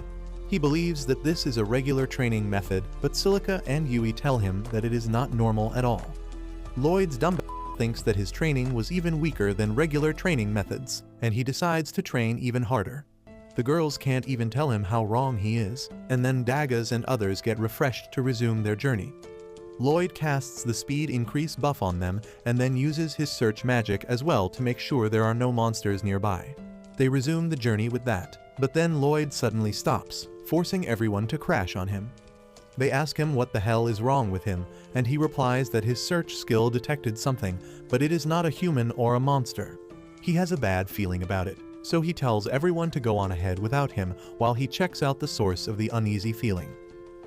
He believes that this is a regular training method, but Silica and Yui tell him that it is not normal at all. Loid's dumb thinks that his training was even weaker than regular training methods, and he decides to train even harder. The girls can't even tell him how wrong he is, and then Daggaz and others get refreshed to resume their journey. Loid casts the speed increase buff on them and then uses his search magic as well to make sure there are no monsters nearby. They resume the journey with that, but then Loid suddenly stops, forcing everyone to crash on him. They ask him what the hell is wrong with him, and he replies that his search skill detected something, but it is not a human or a monster. He has a bad feeling about it, so he tells everyone to go on ahead without him while he checks out the source of the uneasy feeling.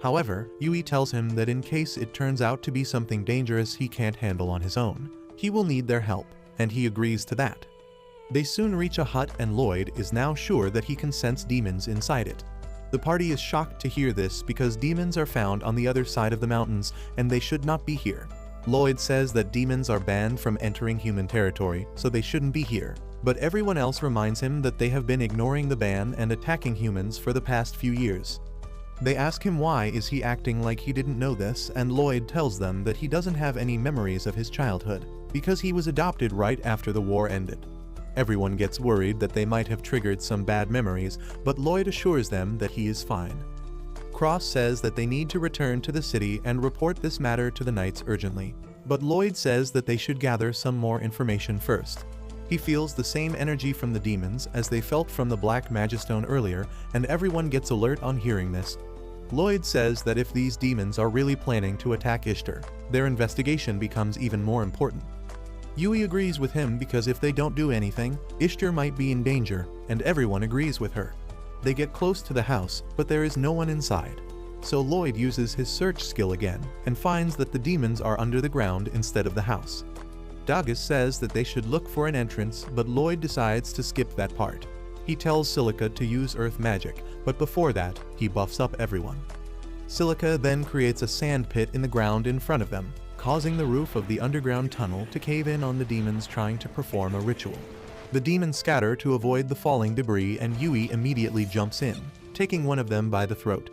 However, Yui tells him that in case it turns out to be something dangerous he can't handle on his own, he will need their help, and he agrees to that. They soon reach a hut and Loid is now sure that he can sense demons inside it. The party is shocked to hear this because demons are found on the other side of the mountains and they should not be here. Loid says that demons are banned from entering human territory, so they shouldn't be here, but everyone else reminds him that they have been ignoring the ban and attacking humans for the past few years. They ask him why is he acting like he didn't know this, and Loid tells them that he doesn't have any memories of his childhood, because he was adopted right after the war ended. Everyone gets worried that they might have triggered some bad memories, but Loid assures them that he is fine. Cross says that they need to return to the city and report this matter to the knights urgently, but Loid says that they should gather some more information first. He feels the same energy from the demons as they felt from the Black Magistone earlier, and everyone gets alert on hearing this. Loid says that if these demons are really planning to attack Ishtar, their investigation becomes even more important. Yui agrees with him because if they don't do anything, Ishtar might be in danger, and everyone agrees with her. They get close to the house, but there is no one inside. So Loid uses his search skill again, and finds that the demons are under the ground instead of the house. Dagus says that they should look for an entrance, but Loid decides to skip that part. He tells Silica to use earth magic, but before that, he buffs up everyone. Silica then creates a sand pit in the ground in front of them, causing the roof of the underground tunnel to cave in on the demons trying to perform a ritual. The demons scatter to avoid the falling debris and Yui immediately jumps in, taking one of them by the throat.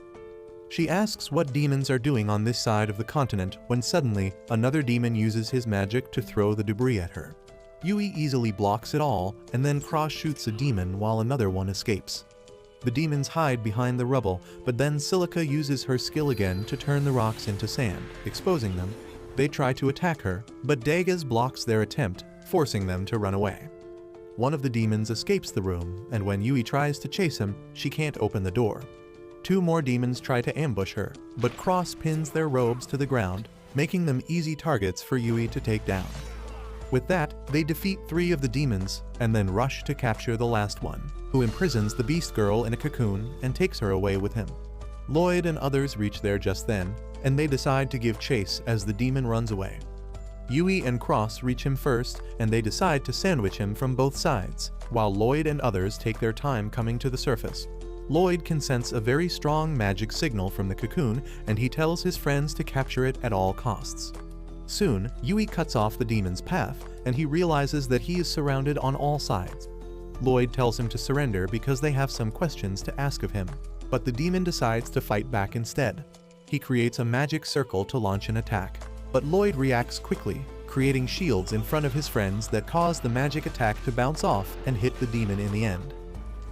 She asks what demons are doing on this side of the continent when suddenly another demon uses his magic to throw the debris at her. Yui easily blocks it all and then cross-shoots a demon while another one escapes. The demons hide behind the rubble, but then Silica uses her skill again to turn the rocks into sand, exposing them. They try to attack her, but Dagas blocks their attempt, forcing them to run away. One of the demons escapes the room, and when Yui tries to chase him, she can't open the door. Two more demons try to ambush her, but Cross pins their robes to the ground, making them easy targets for Yui to take down. With that, they defeat 3 of the demons, and then rush to capture the last one, who imprisons the beast girl in a cocoon and takes her away with him. Loid and others reach there just then, and they decide to give chase as the demon runs away. Yui and Cross reach him first, and they decide to sandwich him from both sides, while Loid and others take their time coming to the surface. Loid can sense a very strong magic signal from the cocoon, and he tells his friends to capture it at all costs. Soon, Yui cuts off the demon's path, and he realizes that he is surrounded on all sides. Loid tells him to surrender because they have some questions to ask of him, but the demon decides to fight back instead. He creates a magic circle to launch an attack, but Loid reacts quickly, creating shields in front of his friends that cause the magic attack to bounce off and hit the demon in the end.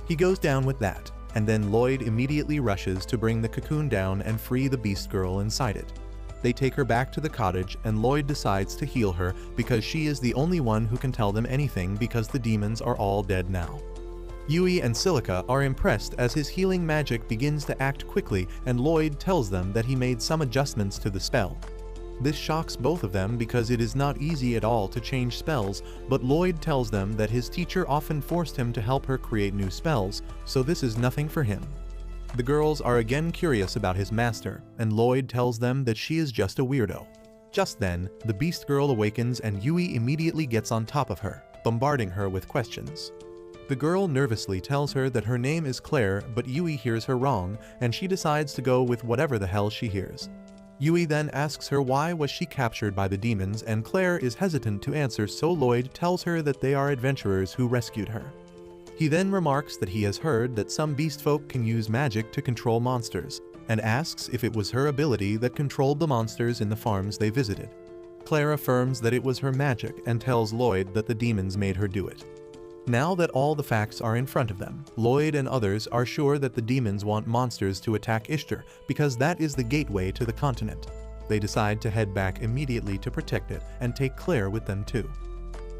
He goes down with that, and then Loid immediately rushes to bring the cocoon down and free the beast girl inside it. They take her back to the cottage and Loid decides to heal her because she is the only one who can tell them anything because the demons are all dead now. Yui and Silica are impressed as his healing magic begins to act quickly and Loid tells them that he made some adjustments to the spell. This shocks both of them because it is not easy at all to change spells, but Loid tells them that his teacher often forced him to help her create new spells, so this is nothing for him. The girls are again curious about his master, and Loid tells them that she is just a weirdo. Just then, the beast girl awakens and Yui immediately gets on top of her, bombarding her with questions. The girl nervously tells her that her name is Claire, but Yui hears her wrong, and she decides to go with whatever the hell she hears. Yui then asks her why was she captured by the demons, and Claire is hesitant to answer, so Loid tells her that they are adventurers who rescued her. He then remarks that he has heard that some beast folk can use magic to control monsters, and asks if it was her ability that controlled the monsters in the farms they visited. Claire affirms that it was her magic and tells Loid that the demons made her do it. Now that all the facts are in front of them, Loid and others are sure that the demons want monsters to attack Ishtar because that is the gateway to the continent. They decide to head back immediately to protect it and take Claire with them too.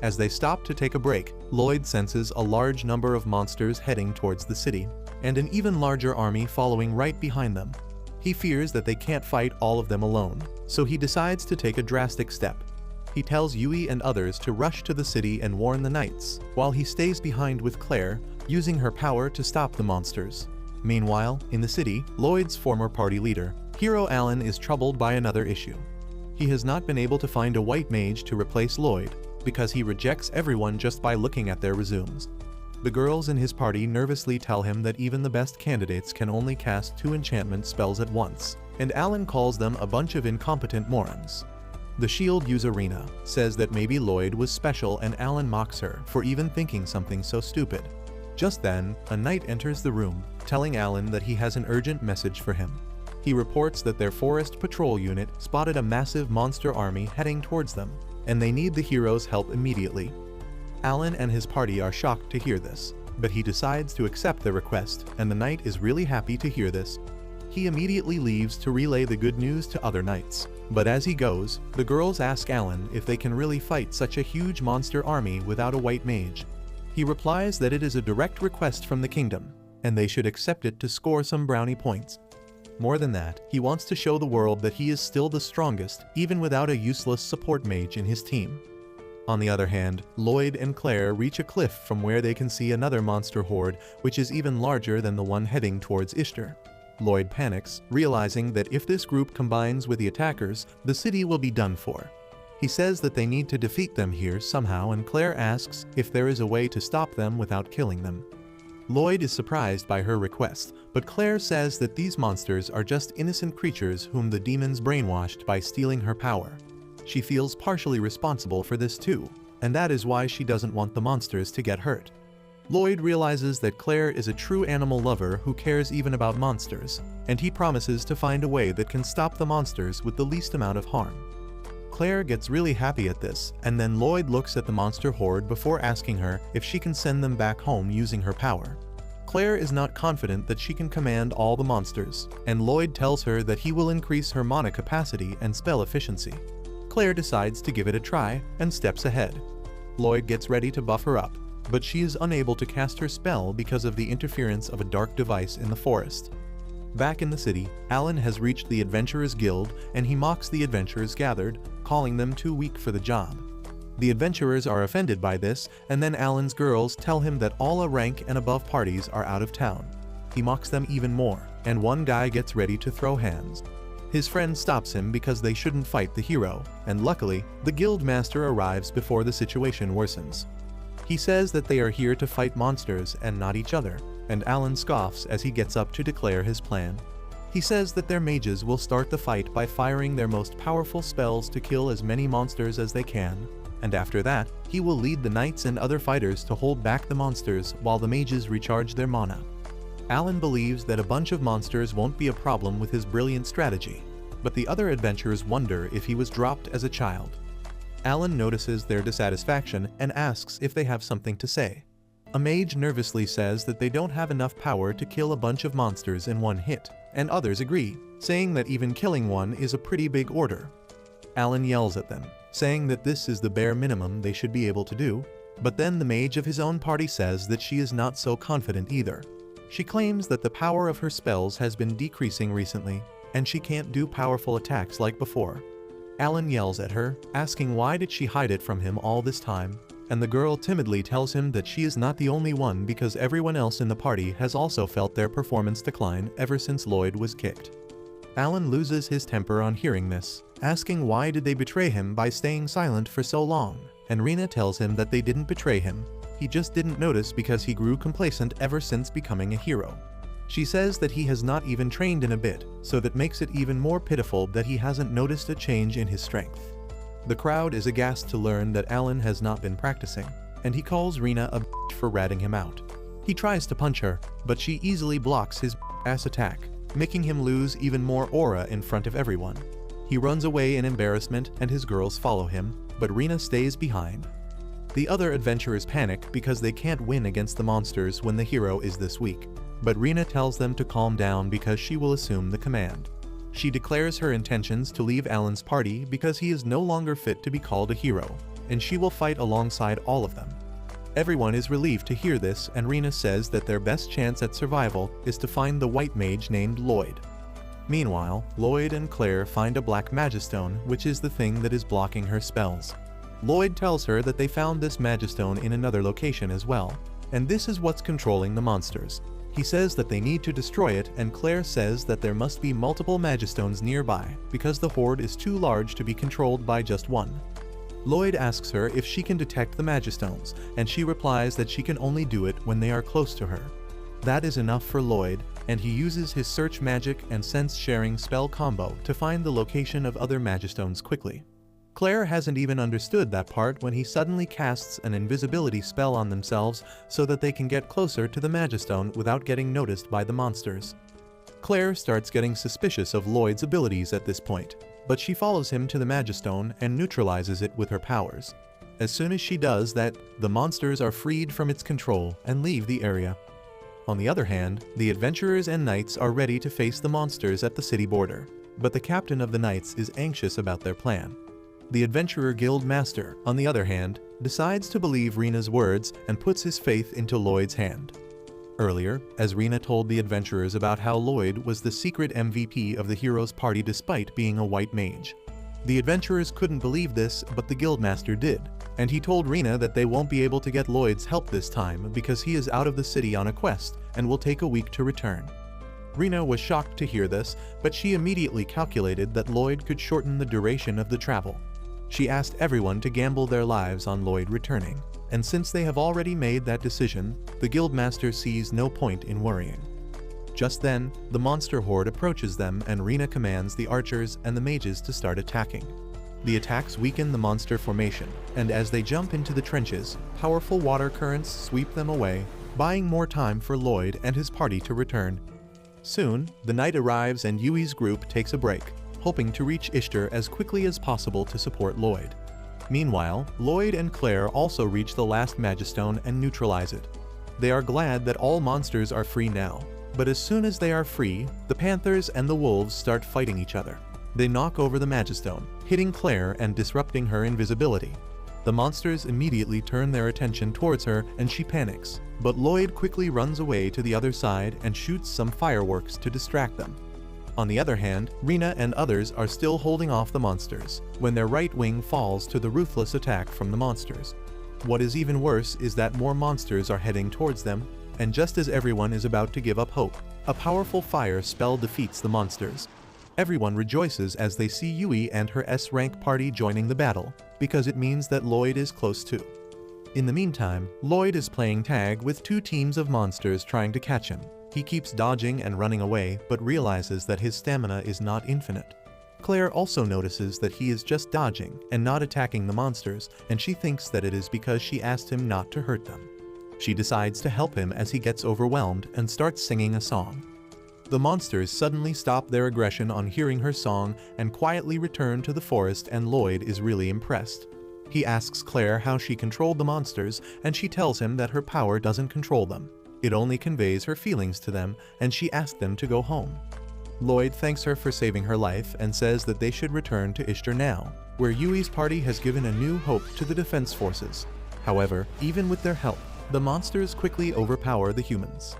As they stop to take a break, Loid senses a large number of monsters heading towards the city, and an even larger army following right behind them. He fears that they can't fight all of them alone, so he decides to take a drastic step. He tells Yui and others to rush to the city and warn the knights, while he stays behind with Claire, using her power to stop the monsters. Meanwhile, in the city, Loid's former party leader, Hero Alan, is troubled by another issue. He has not been able to find a white mage to replace Loid, because he rejects everyone just by looking at their resumes. The girls in his party nervously tell him that even the best candidates can only cast 2 enchantment spells at once, and Alan calls them a bunch of incompetent morons. The shield user Rena says that maybe Loid was special, and Alan mocks her for even thinking something so stupid. Just then, a knight enters the room, telling Alan that he has an urgent message for him. He reports that their forest patrol unit spotted a massive monster army heading towards them, and they need the hero's help immediately. Alan and his party are shocked to hear this, but he decides to accept the request, and the knight is really happy to hear this. He immediately leaves to relay the good news to other knights, but as he goes, the girls ask Alan if they can really fight such a huge monster army without a white mage. He replies that it is a direct request from the kingdom, and they should accept it to score some brownie points. More than that, he wants to show the world that he is still the strongest, even without a useless support mage in his team. On the other hand, Loid and Claire reach a cliff from where they can see another monster horde, which is even larger than the one heading towards Ishtar. Loid panics, realizing that if this group combines with the attackers, the city will be done for. He says that they need to defeat them here somehow, and Claire asks if there is a way to stop them without killing them. Loid is surprised by her request, but Claire says that these monsters are just innocent creatures whom the demons brainwashed by stealing her power. She feels partially responsible for this too, and that is why she doesn't want the monsters to get hurt. Loid realizes that Claire is a true animal lover who cares even about monsters, and he promises to find a way that can stop the monsters with the least amount of harm. Claire gets really happy at this, and then Loid looks at the monster horde before asking her if she can send them back home using her power. Claire is not confident that she can command all the monsters, and Loid tells her that he will increase her mana capacity and spell efficiency. Claire decides to give it a try and steps ahead. Loid gets ready to buff her up, but she is unable to cast her spell because of the interference of a dark device in the forest. Back in the city, Alan has reached the Adventurers Guild, and he mocks the adventurers gathered, calling them too weak for the job. The adventurers are offended by this, and then Alan's girls tell him that all rank and above parties are out of town. He mocks them even more, and one guy gets ready to throw hands. His friend stops him because they shouldn't fight the hero, and luckily, the guild master arrives before the situation worsens. He says that they are here to fight monsters and not each other, and Alan scoffs as he gets up to declare his plan. He says that their mages will start the fight by firing their most powerful spells to kill as many monsters as they can, and after that, he will lead the knights and other fighters to hold back the monsters while the mages recharge their mana. Alan believes that a bunch of monsters won't be a problem with his brilliant strategy, but the other adventurers wonder if he was dropped as a child. Alan notices their dissatisfaction and asks if they have something to say. A mage nervously says that they don't have enough power to kill a bunch of monsters in one hit, and others agree, saying that even killing one is a pretty big order. Alan yells at them, saying that this is the bare minimum they should be able to do, but then the mage of his own party says that she is not so confident either. She claims that the power of her spells has been decreasing recently, and she can't do powerful attacks like before. Alan yells at her, asking why did she hide it from him all this time, and the girl timidly tells him that she is not the only one because everyone else in the party has also felt their performance decline ever since Loid was kicked. Alan loses his temper on hearing this, asking why did they betray him by staying silent for so long, and Rena tells him that they didn't betray him, he just didn't notice because he grew complacent ever since becoming a hero. She says that he has not even trained in a bit, so that makes it even more pitiful that he hasn't noticed a change in his strength. The crowd is aghast to learn that Alan has not been practicing, and he calls Rena a bitch for ratting him out. He tries to punch her, but she easily blocks his ass attack, making him lose even more aura in front of everyone. He runs away in embarrassment and his girls follow him, but Rena stays behind. The other adventurers panic because they can't win against the monsters when the hero is this weak, but Rena tells them to calm down because she will assume the command. She declares her intentions to leave Alan's party because he is no longer fit to be called a hero, and she will fight alongside all of them. Everyone is relieved to hear this, and Rena says that their best chance at survival is to find the white mage named Loid. Meanwhile, Loid and Claire find a black magistone, which is the thing that is blocking her spells. Loid tells her that they found this magistone in another location as well, and this is what's controlling the monsters. He says that they need to destroy it, and Claire says that there must be multiple magistones nearby, because the horde is too large to be controlled by just one. Loid asks her if she can detect the magistones, and she replies that she can only do it when they are close to her. That is enough for Loid, and he uses his search magic and sense-sharing spell combo to find the location of other magistones quickly. Claire hasn't even understood that part when he suddenly casts an invisibility spell on themselves so that they can get closer to the magistone without getting noticed by the monsters. Claire starts getting suspicious of Loid's abilities at this point, but she follows him to the magistone and neutralizes it with her powers. As soon as she does that, the monsters are freed from its control and leave the area. On the other hand, the adventurers and knights are ready to face the monsters at the city border, but the captain of the knights is anxious about their plan. The adventurer guild master, on the other hand, decides to believe Rena's words and puts his faith into Loid's hand. Earlier, as Rena told the adventurers about how Loid was the secret MVP of the hero's party despite being a white mage. The adventurers couldn't believe this, but the guildmaster did, and he told Rena that they won't be able to get Loid's help this time because he is out of the city on a quest and will take a week to return. Rena was shocked to hear this, but she immediately calculated that Loid could shorten the duration of the travel. She asked everyone to gamble their lives on Loid returning, and since they have already made that decision, the guildmaster sees no point in worrying. Just then, the monster horde approaches them and Rena commands the archers and the mages to start attacking. The attacks weaken the monster formation, and as they jump into the trenches, powerful water currents sweep them away, buying more time for Loid and his party to return. Soon, the night arrives and Yui's group takes a break, hoping to reach Ishtar as quickly as possible to support Loid. Meanwhile, Loid and Claire also reach the last magistone and neutralize it. They are glad that all monsters are free now, but as soon as they are free, the panthers and the wolves start fighting each other. They knock over the magistone, hitting Claire and disrupting her invisibility. The monsters immediately turn their attention towards her and she panics, but Loid quickly runs away to the other side and shoots some fireworks to distract them. On the other hand, Rena and others are still holding off the monsters, when their right wing falls to the ruthless attack from the monsters. What is even worse is that more monsters are heading towards them, and just as everyone is about to give up hope, a powerful fire spell defeats the monsters. Everyone rejoices as they see Yui and her S-rank party joining the battle, because it means that Loid is close too. In the meantime, Loid is playing tag with two teams of monsters trying to catch him. He keeps dodging and running away, but realizes that his stamina is not infinite. Claire also notices that he is just dodging and not attacking the monsters, and she thinks that it is because she asked him not to hurt them. She decides to help him as he gets overwhelmed and starts singing a song. The monsters suddenly stop their aggression on hearing her song and quietly return to the forest, and Loid is really impressed. He asks Claire how she controlled the monsters, and she tells him that her power doesn't control them. It only conveys her feelings to them, and she asked them to go home. Loid thanks her for saving her life and says that they should return to Ishtar now, where Yui's party has given a new hope to the defense forces. However, even with their help, the monsters quickly overpower the humans.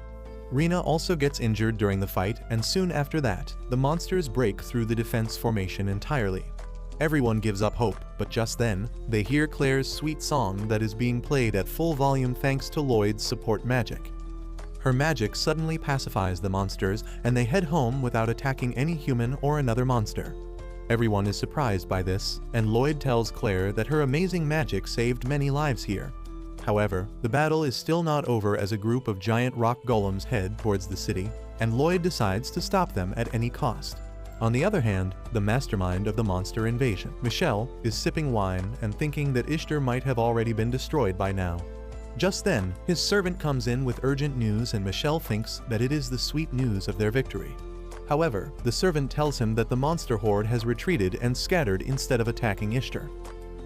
Rena also gets injured during the fight, and soon after that, the monsters break through the defense formation entirely. Everyone gives up hope, but just then, they hear Claire's sweet song that is being played at full volume thanks to Loid's support magic. Her magic suddenly pacifies the monsters, and they head home without attacking any human or another monster. Everyone is surprised by this, and Loid tells Claire that her amazing magic saved many lives here. However, the battle is still not over as a group of giant rock golems head towards the city, and Loid decides to stop them at any cost. On the other hand, the mastermind of the monster invasion, Michelle, is sipping wine and thinking that Ishtar might have already been destroyed by now. Just then, his servant comes in with urgent news, and Michelle thinks that it is the sweet news of their victory. However, the servant tells him that the monster horde has retreated and scattered instead of attacking Ishtar.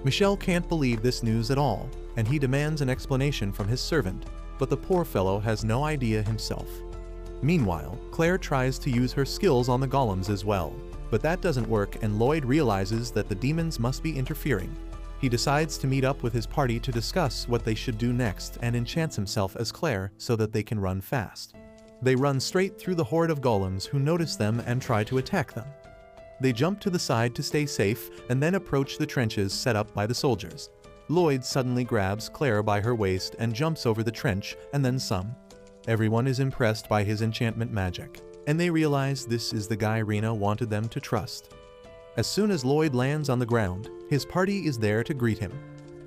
Michelle can't believe this news at all, and he demands an explanation from his servant, but the poor fellow has no idea himself. Meanwhile, Claire tries to use her skills on the golems as well. But that doesn't work, and Loid realizes that the demons must be interfering. He decides to meet up with his party to discuss what they should do next and enchants himself as Claire so that they can run fast. They run straight through the horde of golems who notice them and try to attack them. They jump to the side to stay safe and then approach the trenches set up by the soldiers. Loid suddenly grabs Claire by her waist and jumps over the trench, and then some. Everyone is impressed by his enchantment magic, and they realize this is the guy Rena wanted them to trust. As soon as Loid lands on the ground, his party is there to greet him.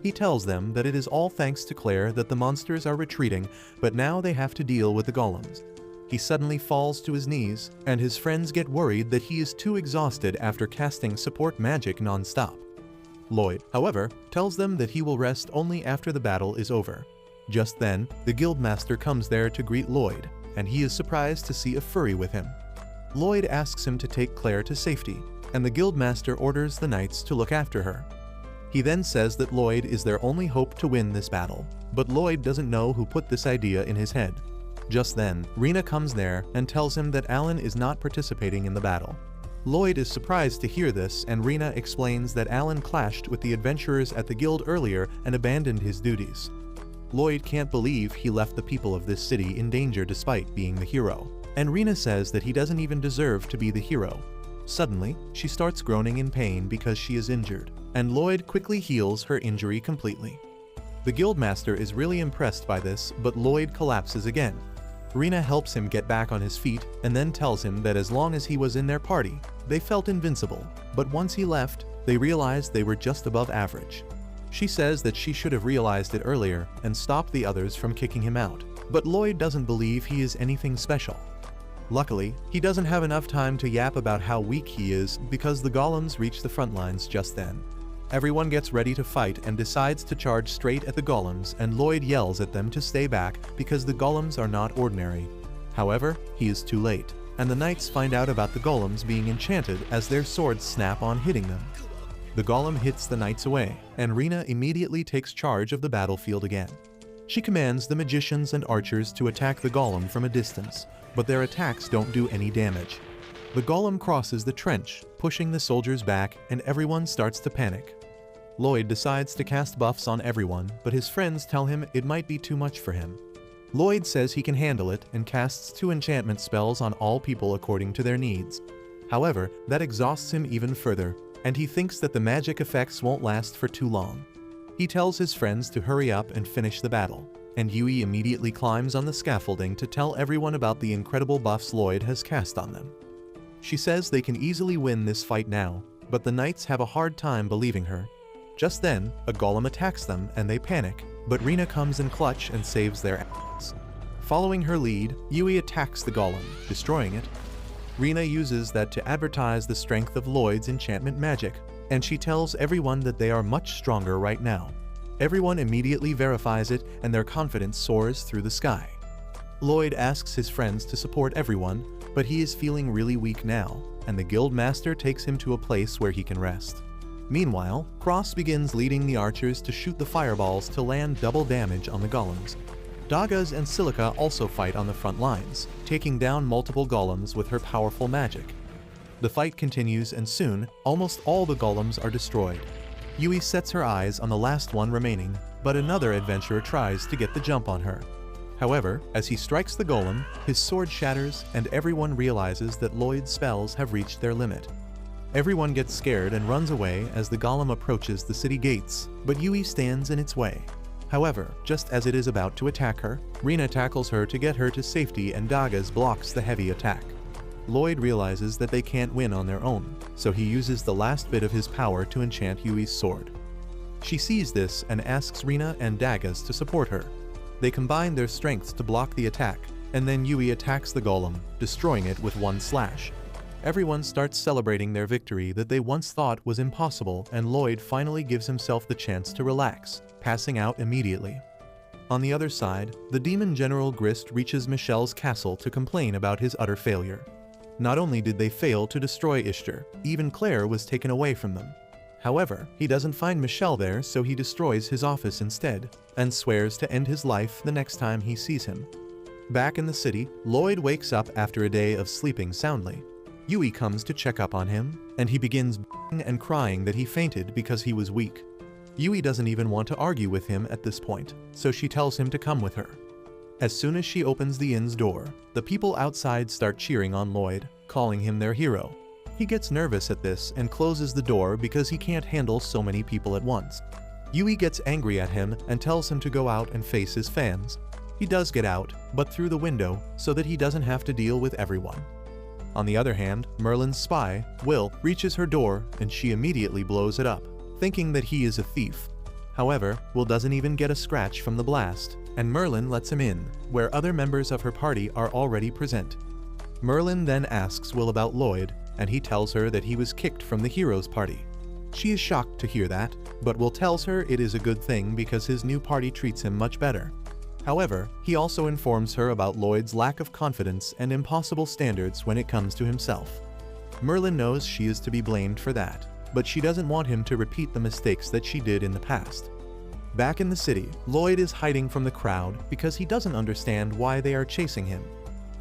He tells them that it is all thanks to Claire that the monsters are retreating, but now they have to deal with the golems. He suddenly falls to his knees, and his friends get worried that he is too exhausted after casting support magic non-stop. Loid, however, tells them that he will rest only after the battle is over. Just then, the guildmaster comes there to greet Loid, and he is surprised to see a furry with him. Loid asks him to take Claire to safety, and the guildmaster orders the knights to look after her. He then says that Loid is their only hope to win this battle, but Loid doesn't know who put this idea in his head. Just then, Rena comes there and tells him that Alan is not participating in the battle. Loid is surprised to hear this, and Rena explains that Alan clashed with the adventurers at the guild earlier and abandoned his duties. Loid can't believe he left the people of this city in danger despite being the hero, and Rena says that he doesn't even deserve to be the hero. Suddenly, she starts groaning in pain because she is injured, and Loid quickly heals her injury completely. The guildmaster is really impressed by this, but Loid collapses again. Rena helps him get back on his feet and then tells him that as long as he was in their party, they felt invincible, but once he left, they realized they were just above average. She says that she should have realized it earlier and stopped the others from kicking him out, but Loid doesn't believe he is anything special. Luckily, he doesn't have enough time to yap about how weak he is because the golems reach the front lines just then. Everyone gets ready to fight and decides to charge straight at the golems, and Loid yells at them to stay back because the golems are not ordinary. However, he is too late, and the knights find out about the golems being enchanted as their swords snap on hitting them. The golem hits the knights away, and Rena immediately takes charge of the battlefield again. She commands the magicians and archers to attack the golem from a distance, but their attacks don't do any damage. The golem crosses the trench, pushing the soldiers back, and everyone starts to panic. Loid decides to cast buffs on everyone, but his friends tell him it might be too much for him. Loid says he can handle it and casts 2 enchantment spells on all people according to their needs. However, that exhausts him even further, and he thinks that the magic effects won't last for too long. He tells his friends to hurry up and finish the battle, and Yui immediately climbs on the scaffolding to tell everyone about the incredible buffs Loid has cast on them. She says they can easily win this fight now, but the knights have a hard time believing her. Just then, a golem attacks them and they panic, but Rena comes in clutch and saves their ass. Following her lead, Yui attacks the golem, destroying it. Rena uses that to advertise the strength of Loid's enchantment magic, and she tells everyone that they are much stronger right now. Everyone immediately verifies it, and their confidence soars through the sky. Loid asks his friends to support everyone, but he is feeling really weak now, and the guild master takes him to a place where he can rest. Meanwhile, Cross begins leading the archers to shoot the fireballs to land double damage on the golems. Dagas and Silica also fight on the front lines, taking down multiple golems with her powerful magic. The fight continues, and soon, almost all the golems are destroyed. Yui sets her eyes on the last one remaining, but another adventurer tries to get the jump on her. However, as he strikes the golem, his sword shatters and everyone realizes that Loid's spells have reached their limit. Everyone gets scared and runs away as the golem approaches the city gates, but Yui stands in its way. However, just as it is about to attack her, Rena tackles her to get her to safety, and Dagas blocks the heavy attack. Loid realizes that they can't win on their own, so he uses the last bit of his power to enchant Yui's sword. She sees this and asks Rena and Dagas to support her. They combine their strengths to block the attack, and then Yui attacks the golem, destroying it with one slash. Everyone starts celebrating their victory that they once thought was impossible, and Loid finally gives himself the chance to relax, passing out immediately. On the other side, the demon general Grist reaches Michelle's castle to complain about his utter failure. Not only did they fail to destroy Ishtar, even Claire was taken away from them. However, he doesn't find Michelle there, so he destroys his office instead, and swears to end his life the next time he sees him. Back in the city, Loid wakes up after a day of sleeping soundly. Yui comes to check up on him, and he begins and crying that he fainted because he was weak. Yui doesn't even want to argue with him at this point, so she tells him to come with her. As soon as she opens the inn's door, the people outside start cheering on Loid, calling him their hero. He gets nervous at this and closes the door because he can't handle so many people at once. Yui gets angry at him and tells him to go out and face his fans. He does get out, but through the window, so that he doesn't have to deal with everyone. On the other hand, Merlin's spy, Will, reaches her door and she immediately blows it up, thinking that he is a thief. However, Will doesn't even get a scratch from the blast, and Merlin lets him in, where other members of her party are already present. Merlin then asks Will about Loid, and he tells her that he was kicked from the heroes' party. She is shocked to hear that, but Will tells her it is a good thing because his new party treats him much better. However, he also informs her about Loid's lack of confidence and impossible standards when it comes to himself. Merlin knows she is to be blamed for that, but she doesn't want him to repeat the mistakes that she did in the past. Back in the city, Loid is hiding from the crowd because he doesn't understand why they are chasing him.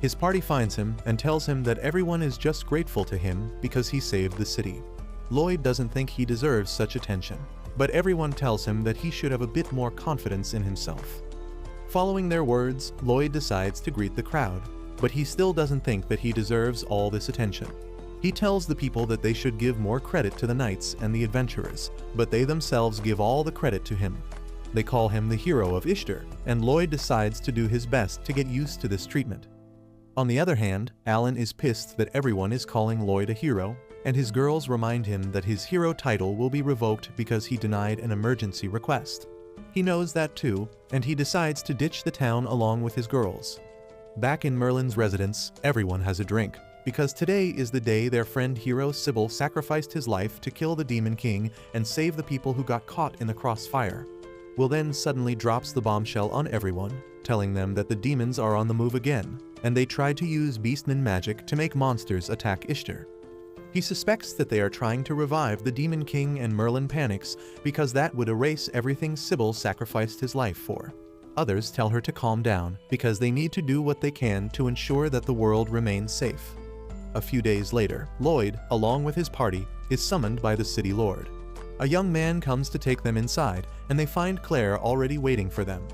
His party finds him and tells him that everyone is just grateful to him because he saved the city. Loid doesn't think he deserves such attention, but everyone tells him that he should have a bit more confidence in himself. Following their words, Loid decides to greet the crowd, but he still doesn't think that he deserves all this attention. He tells the people that they should give more credit to the knights and the adventurers, but they themselves give all the credit to him. They call him the hero of Ishtar, and Loid decides to do his best to get used to this treatment. On the other hand, Alan is pissed that everyone is calling Loid a hero, and his girls remind him that his hero title will be revoked because he denied an emergency request. He knows that too, and he decides to ditch the town along with his girls. Back in Merlin's residence, everyone has a drink, because today is the day their friend hero Sybil sacrificed his life to kill the Demon King and save the people who got caught in the crossfire. Will then suddenly drops the bombshell on everyone, telling them that the demons are on the move again, and they tried to use beastman magic to make monsters attack Ishtar. He suspects that they are trying to revive the Demon King, and Merlin panics because that would erase everything Sybil sacrificed his life for. Others tell her to calm down because they need to do what they can to ensure that the world remains safe. A few days later, Loid, along with his party, is summoned by the city lord. A young man comes to take them inside, and they find Claire already waiting for them.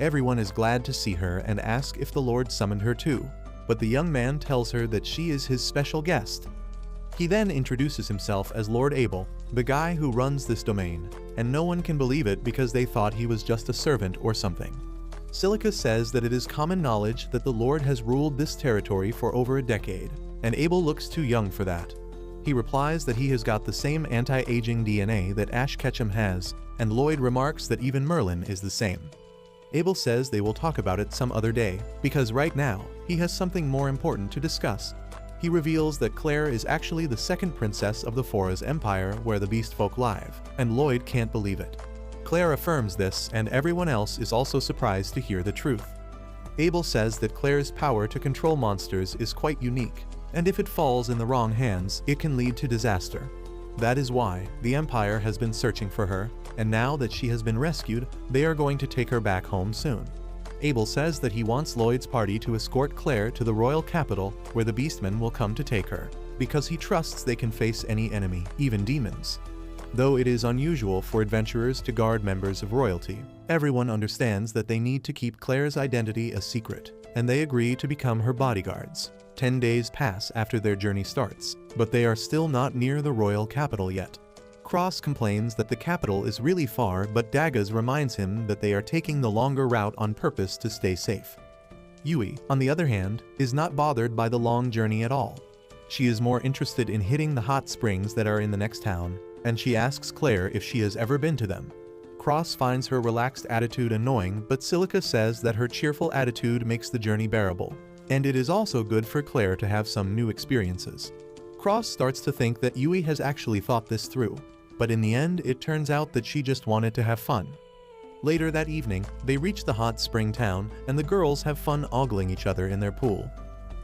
Everyone is glad to see her and ask if the lord summoned her too, but the young man tells her that she is his special guest. He then introduces himself as Lord Abel, the guy who runs this domain, and no one can believe it because they thought he was just a servant or something. Silica says that it is common knowledge that the Lord has ruled this territory for over a decade, and Abel looks too young for that. He replies that he has got the same anti-aging DNA that Ash Ketchum has, and Loid remarks that even Merlin is the same. Abel says they will talk about it some other day, because right now, he has something more important to discuss. He reveals that Claire is actually the second princess of the Fora's empire where the beast folk live, and Loid can't believe it. Claire affirms this, and everyone else is also surprised to hear the truth. Abel says that Claire's power to control monsters is quite unique, and if it falls in the wrong hands, it can lead to disaster. That is why the Empire has been searching for her, and now that she has been rescued, they are going to take her back home soon. Abel says that he wants Loid's party to escort Claire to the royal capital where the beastmen will come to take her, because he trusts they can face any enemy, even demons. Though it is unusual for adventurers to guard members of royalty, everyone understands that they need to keep Claire's identity a secret, and they agree to become her bodyguards. 10 days pass after their journey starts, but they are still not near the royal capital yet. Cross complains that the capital is really far, but Daggaz reminds him that they are taking the longer route on purpose to stay safe. Yui, on the other hand, is not bothered by the long journey at all. She is more interested in hitting the hot springs that are in the next town, and she asks Claire if she has ever been to them. Cross finds her relaxed attitude annoying, but Silica says that her cheerful attitude makes the journey bearable, and it is also good for Claire to have some new experiences. Cross starts to think that Yui has actually thought this through, but in the end it turns out that she just wanted to have fun. Later that evening, they reach the hot spring town, and the girls have fun ogling each other in their pool.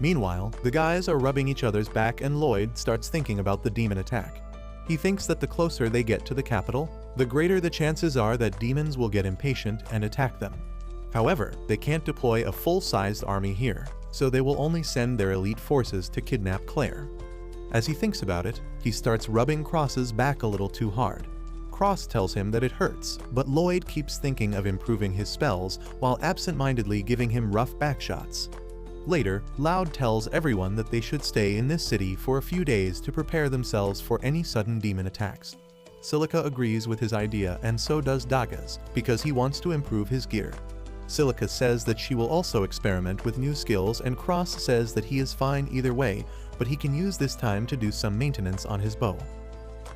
Meanwhile, the guys are rubbing each other's back, and Loid starts thinking about the demon attack. He thinks that the closer they get to the capital, the greater the chances are that demons will get impatient and attack them. However, they can't deploy a full-sized army here, so they will only send their elite forces to kidnap Claire. As he thinks about it, he starts rubbing Cross's back a little too hard. Cross tells him that it hurts, but Loid keeps thinking of improving his spells while absent-mindedly giving him rough back shots. Later, Loid tells everyone that they should stay in this city for a few days to prepare themselves for any sudden demon attacks. Silica agrees with his idea, and so does Dagas, because he wants to improve his gear. Silica says that she will also experiment with new skills, and Cross says that he is fine either way, but he can use this time to do some maintenance on his bow.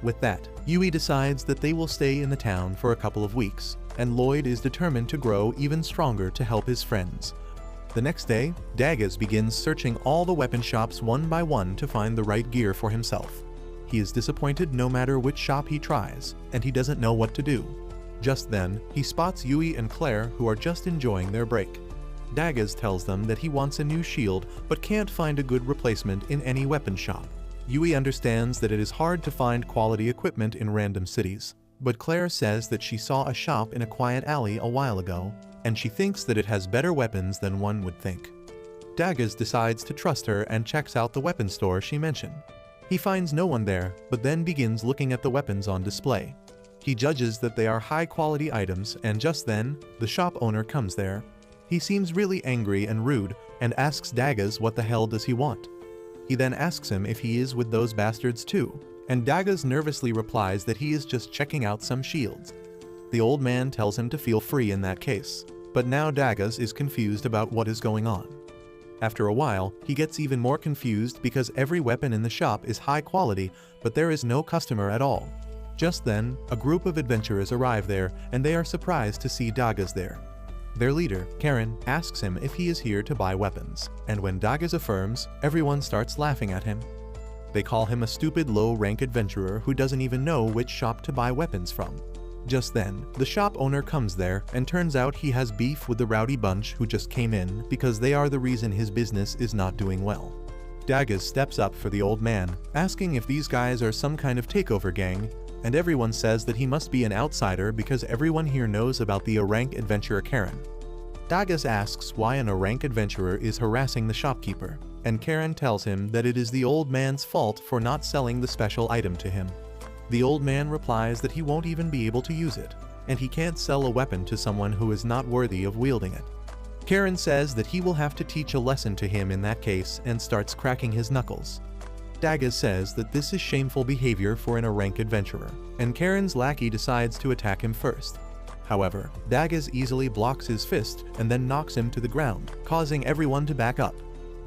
With that, Yui decides that they will stay in the town for a couple of weeks, and Loid is determined to grow even stronger to help his friends. The next day, Dagas begins searching all the weapon shops one by one to find the right gear for himself. He is disappointed no matter which shop he tries, and he doesn't know what to do. Just then, he spots Yui and Claire, who are just enjoying their break. Dagas tells them that he wants a new shield but can't find a good replacement in any weapon shop. Yui understands that it is hard to find quality equipment in random cities, but Claire says that she saw a shop in a quiet alley a while ago, and she thinks that it has better weapons than one would think. Dagas decides to trust her and checks out the weapon store she mentioned. He finds no one there, but then begins looking at the weapons on display. He judges that they are high-quality items, and just then, the shop owner comes there. He seems really angry and rude, and asks Dagas what the hell does he want. He then asks him if he is with those bastards too, and Dagas nervously replies that he is just checking out some shields. The old man tells him to feel free in that case, but now Dagas is confused about what is going on. After a while, he gets even more confused because every weapon in the shop is high quality, but there is no customer at all. Just then, a group of adventurers arrive there, and they are surprised to see Dagas there. Their leader, Karen, asks him if he is here to buy weapons, and when Dagas affirms, everyone starts laughing at him. They call him a stupid low-rank adventurer who doesn't even know which shop to buy weapons from. Just then, the shop owner comes there, and turns out he has beef with the rowdy bunch who just came in because they are the reason his business is not doing well. Dagas steps up for the old man, asking if these guys are some kind of takeover gang, and everyone says that he must be an outsider because everyone here knows about the A-rank adventurer Karen. Dagas asks why an A-rank adventurer is harassing the shopkeeper, and Karen tells him that it is the old man's fault for not selling the special item to him. The old man replies that he won't even be able to use it, and he can't sell a weapon to someone who is not worthy of wielding it. Karen says that he will have to teach a lesson to him in that case and starts cracking his knuckles. Dagas says that this is shameful behavior for an A-rank adventurer, and Karen's lackey decides to attack him first. However, Dagas easily blocks his fist and then knocks him to the ground, causing everyone to back up.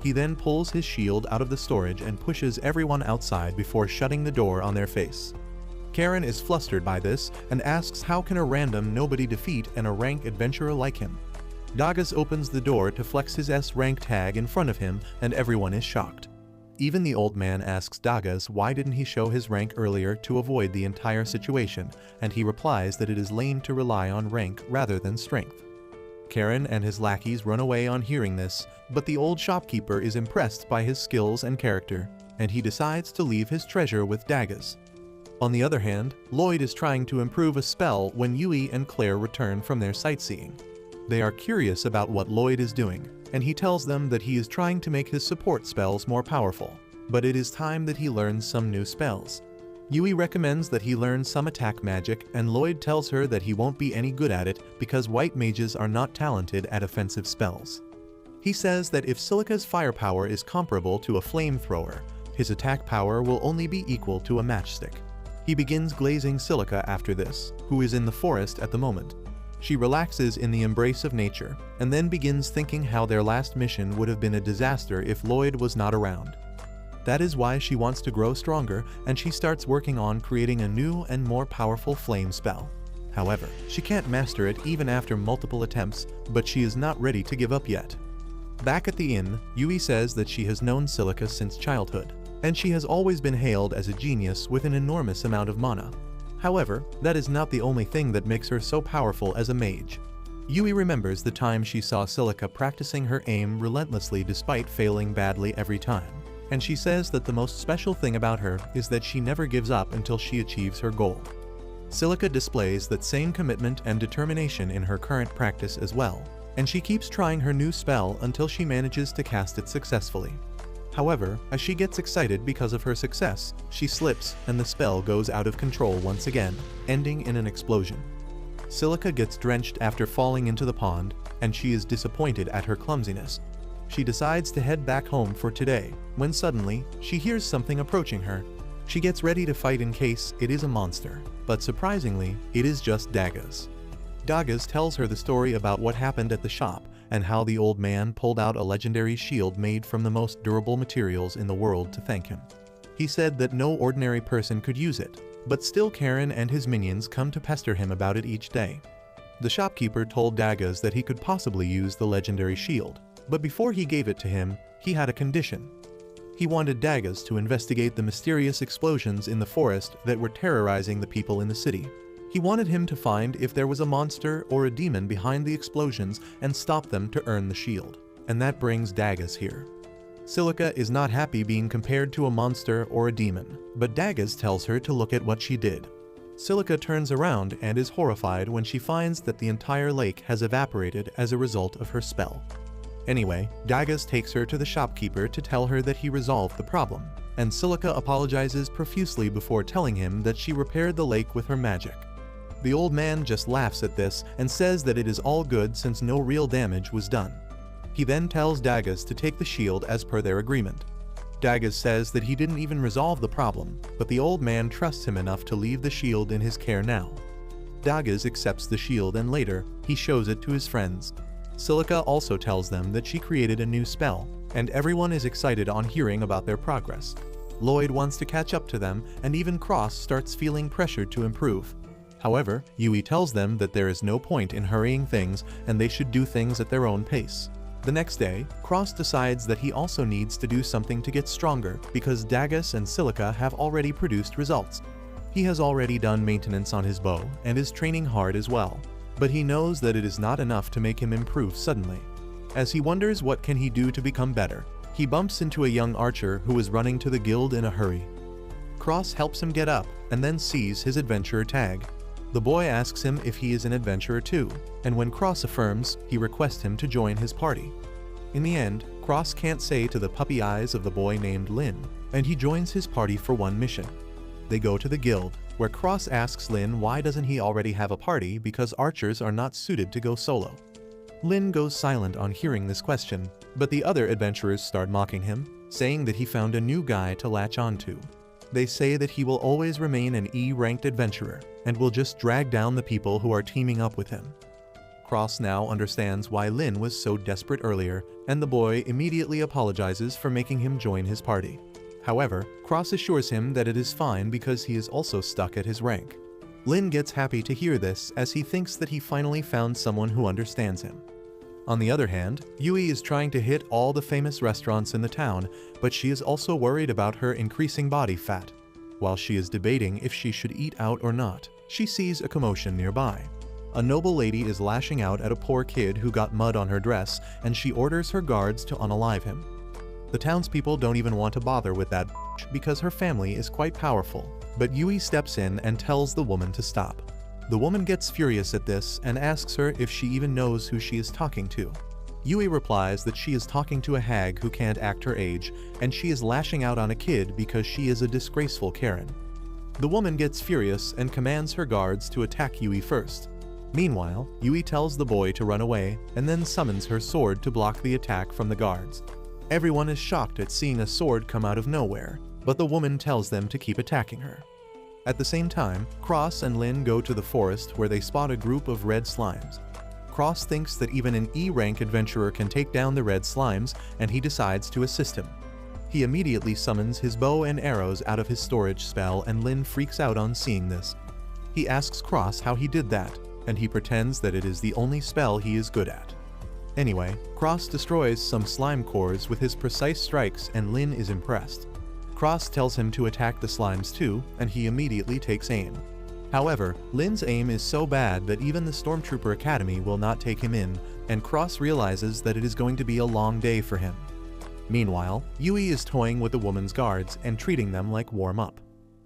He then pulls his shield out of the storage and pushes everyone outside before shutting the door on their face. Karen is flustered by this and asks how can a random nobody defeat an A-rank adventurer like him. Dagas opens the door to flex his S-rank tag in front of him, and everyone is shocked. Even the old man asks Dagas why didn't he show his rank earlier to avoid the entire situation, and he replies that it is lame to rely on rank rather than strength. Karen and his lackeys run away on hearing this, but the old shopkeeper is impressed by his skills and character, and he decides to leave his treasure with Dagas. On the other hand, Loid is trying to improve a spell when Yui and Claire return from their sightseeing. They are curious about what Loid is doing, and he tells them that he is trying to make his support spells more powerful, but it is time that he learns some new spells. Yui recommends that he learn some attack magic, and Loid tells her that he won't be any good at it because white mages are not talented at offensive spells. He says that if Silica's firepower is comparable to a flamethrower, his attack power will only be equal to a matchstick. He begins glazing Silica after this, who is in the forest at the moment. She relaxes in the embrace of nature, and then begins thinking how their last mission would have been a disaster if Loid was not around. That is why she wants to grow stronger, and she starts working on creating a new and more powerful flame spell. However, she can't master it even after multiple attempts, but she is not ready to give up yet. Back at the inn, Yui says that she has known Silica since childhood, and she has always been hailed as a genius with an enormous amount of mana. However, that is not the only thing that makes her so powerful as a mage. Yui remembers the time she saw Silica practicing her aim relentlessly despite failing badly every time, and she says that the most special thing about her is that she never gives up until she achieves her goal. Silica displays that same commitment and determination in her current practice as well, and she keeps trying her new spell until she manages to cast it successfully. However, as she gets excited because of her success, she slips and the spell goes out of control once again, ending in an explosion. Silica gets drenched after falling into the pond, and she is disappointed at her clumsiness. She decides to head back home for today, when suddenly, she hears something approaching her. She gets ready to fight in case it is a monster, but surprisingly, it is just Dagas. Dagas tells her the story about what happened at the shop, and how the old man pulled out a legendary shield made from the most durable materials in the world to thank him. He said that no ordinary person could use it, but still Karen and his minions come to pester him about it each day. The shopkeeper told Dagas that he could possibly use the legendary shield, but before he gave it to him, he had a condition. He wanted Dagas to investigate the mysterious explosions in the forest that were terrorizing the people in the city. He wanted him to find if there was a monster or a demon behind the explosions and stop them to earn the shield. And that brings Dagas here. Silica is not happy being compared to a monster or a demon, but Dagas tells her to look at what she did. Silica turns around and is horrified when she finds that the entire lake has evaporated as a result of her spell. Anyway, Dagas takes her to the shopkeeper to tell her that he resolved the problem, and Silica apologizes profusely before telling him that she repaired the lake with her magic. The old man just laughs at this and says that it is all good since no real damage was done. He then tells Dagas to take the shield as per their agreement. Dagas says that he didn't even resolve the problem, but the old man trusts him enough to leave the shield in his care now. Dagas accepts the shield and later, he shows it to his friends. Silica also tells them that she created a new spell, and everyone is excited on hearing about their progress. Loid wants to catch up to them, and even Cross starts feeling pressured to improve. However, Yui tells them that there is no point in hurrying things and they should do things at their own pace. The next day, Cross decides that he also needs to do something to get stronger because Dagas and Silica have already produced results. He has already done maintenance on his bow and is training hard as well, but he knows that it is not enough to make him improve suddenly. As he wonders what can he do to become better, he bumps into a young archer who is running to the guild in a hurry. Cross helps him get up and then sees his adventurer tag. The boy asks him if he is an adventurer too, and when Cross affirms, he requests him to join his party. In the end, Cross can't say to the puppy eyes of the boy named Lin, and he joins his party for one mission. They go to the guild, where Cross asks Lin why doesn't he already have a party because archers are not suited to go solo. Lin goes silent on hearing this question, but the other adventurers start mocking him, saying that he found a new guy to latch onto. They say that he will always remain an E-ranked adventurer, and will just drag down the people who are teaming up with him. Cross now understands why Lin was so desperate earlier, and the boy immediately apologizes for making him join his party. However, Cross assures him that it is fine because he is also stuck at his rank. Lin gets happy to hear this as he thinks that he finally found someone who understands him. On the other hand, Yui is trying to hit all the famous restaurants in the town, but she is also worried about her increasing body fat. While she is debating if she should eat out or not, she sees a commotion nearby. A noble lady is lashing out at a poor kid who got mud on her dress, and she orders her guards to unalive him. The townspeople don't even want to bother with that because her family is quite powerful, but Yui steps in and tells the woman to stop. The woman gets furious at this and asks her if she even knows who she is talking to. Yui replies that she is talking to a hag who can't act her age, and she is lashing out on a kid because she is a disgraceful Karen. The woman gets furious and commands her guards to attack Yui first. Meanwhile, Yui tells the boy to run away and then summons her sword to block the attack from the guards. Everyone is shocked at seeing a sword come out of nowhere, but the woman tells them to keep attacking her. At the same time, Cross and Lin go to the forest where they spot a group of red slimes. Cross thinks that even an E-rank adventurer can take down the red slimes, and he decides to assist him. He immediately summons his bow and arrows out of his storage spell, and Lin freaks out on seeing this. He asks Cross how he did that, and he pretends that it is the only spell he is good at. Anyway, Cross destroys some slime cores with his precise strikes, and Lin is impressed. Cross tells him to attack the slimes too, and he immediately takes aim. However, Lin's aim is so bad that even the Stormtrooper Academy will not take him in, and Cross realizes that it is going to be a long day for him. Meanwhile, Yui is toying with the woman's guards and treating them like warm-up.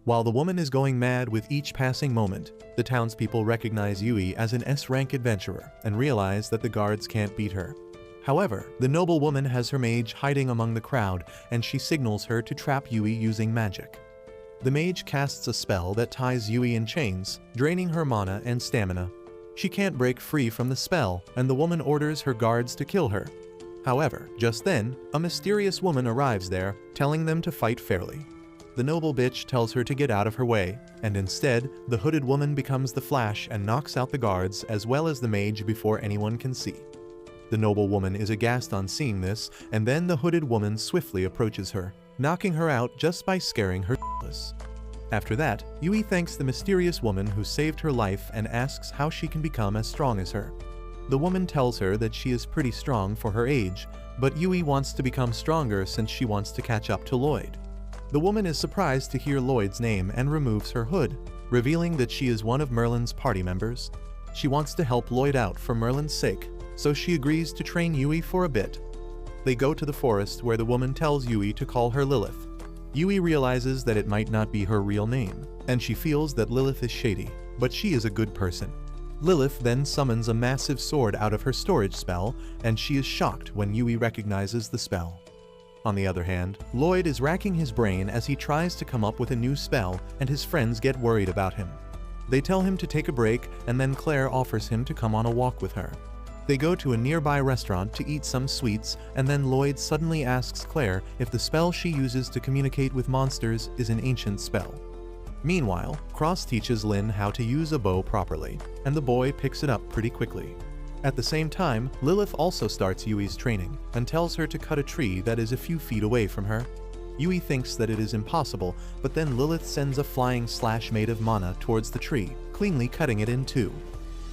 While the woman is going mad with each passing moment, the townspeople recognize Yui as an S-rank adventurer and realize that the guards can't beat her. However, the noblewoman has her mage hiding among the crowd, and she signals her to trap Yui using magic. The mage casts a spell that ties Yui in chains, draining her mana and stamina. She can't break free from the spell, and the woman orders her guards to kill her. However, just then, a mysterious woman arrives there, telling them to fight fairly. The noble bitch tells her to get out of her way, and instead, the hooded woman becomes the Flash and knocks out the guards as well as the mage before anyone can see. The noble woman is aghast on seeing this, and then the hooded woman swiftly approaches her, knocking her out just by scaring her shitless. After that, Yui thanks the mysterious woman who saved her life and asks how she can become as strong as her. The woman tells her that she is pretty strong for her age, but Yui wants to become stronger since she wants to catch up to Loid. The woman is surprised to hear Loid's name and removes her hood, revealing that she is one of Merlin's party members. She wants to help Loid out for Merlin's sake, so she agrees to train Yui for a bit. They go to the forest where the woman tells Yui to call her Lilith. Yui realizes that it might not be her real name, and she feels that Lilith is shady, but she is a good person. Lilith then summons a massive sword out of her storage spell, and she is shocked when Yui recognizes the spell. On the other hand, Loid is racking his brain as he tries to come up with a new spell, and his friends get worried about him. They tell him to take a break, and then Claire offers him to come on a walk with her. They go to a nearby restaurant to eat some sweets, and then Loid suddenly asks Claire if the spell she uses to communicate with monsters is an ancient spell. Meanwhile, Cross teaches Lin how to use a bow properly, and the boy picks it up pretty quickly. At the same time, Lilith also starts Yui's training, and tells her to cut a tree that is a few feet away from her. Yui thinks that it is impossible, but then Lilith sends a flying slash made of mana towards the tree, cleanly cutting it in two.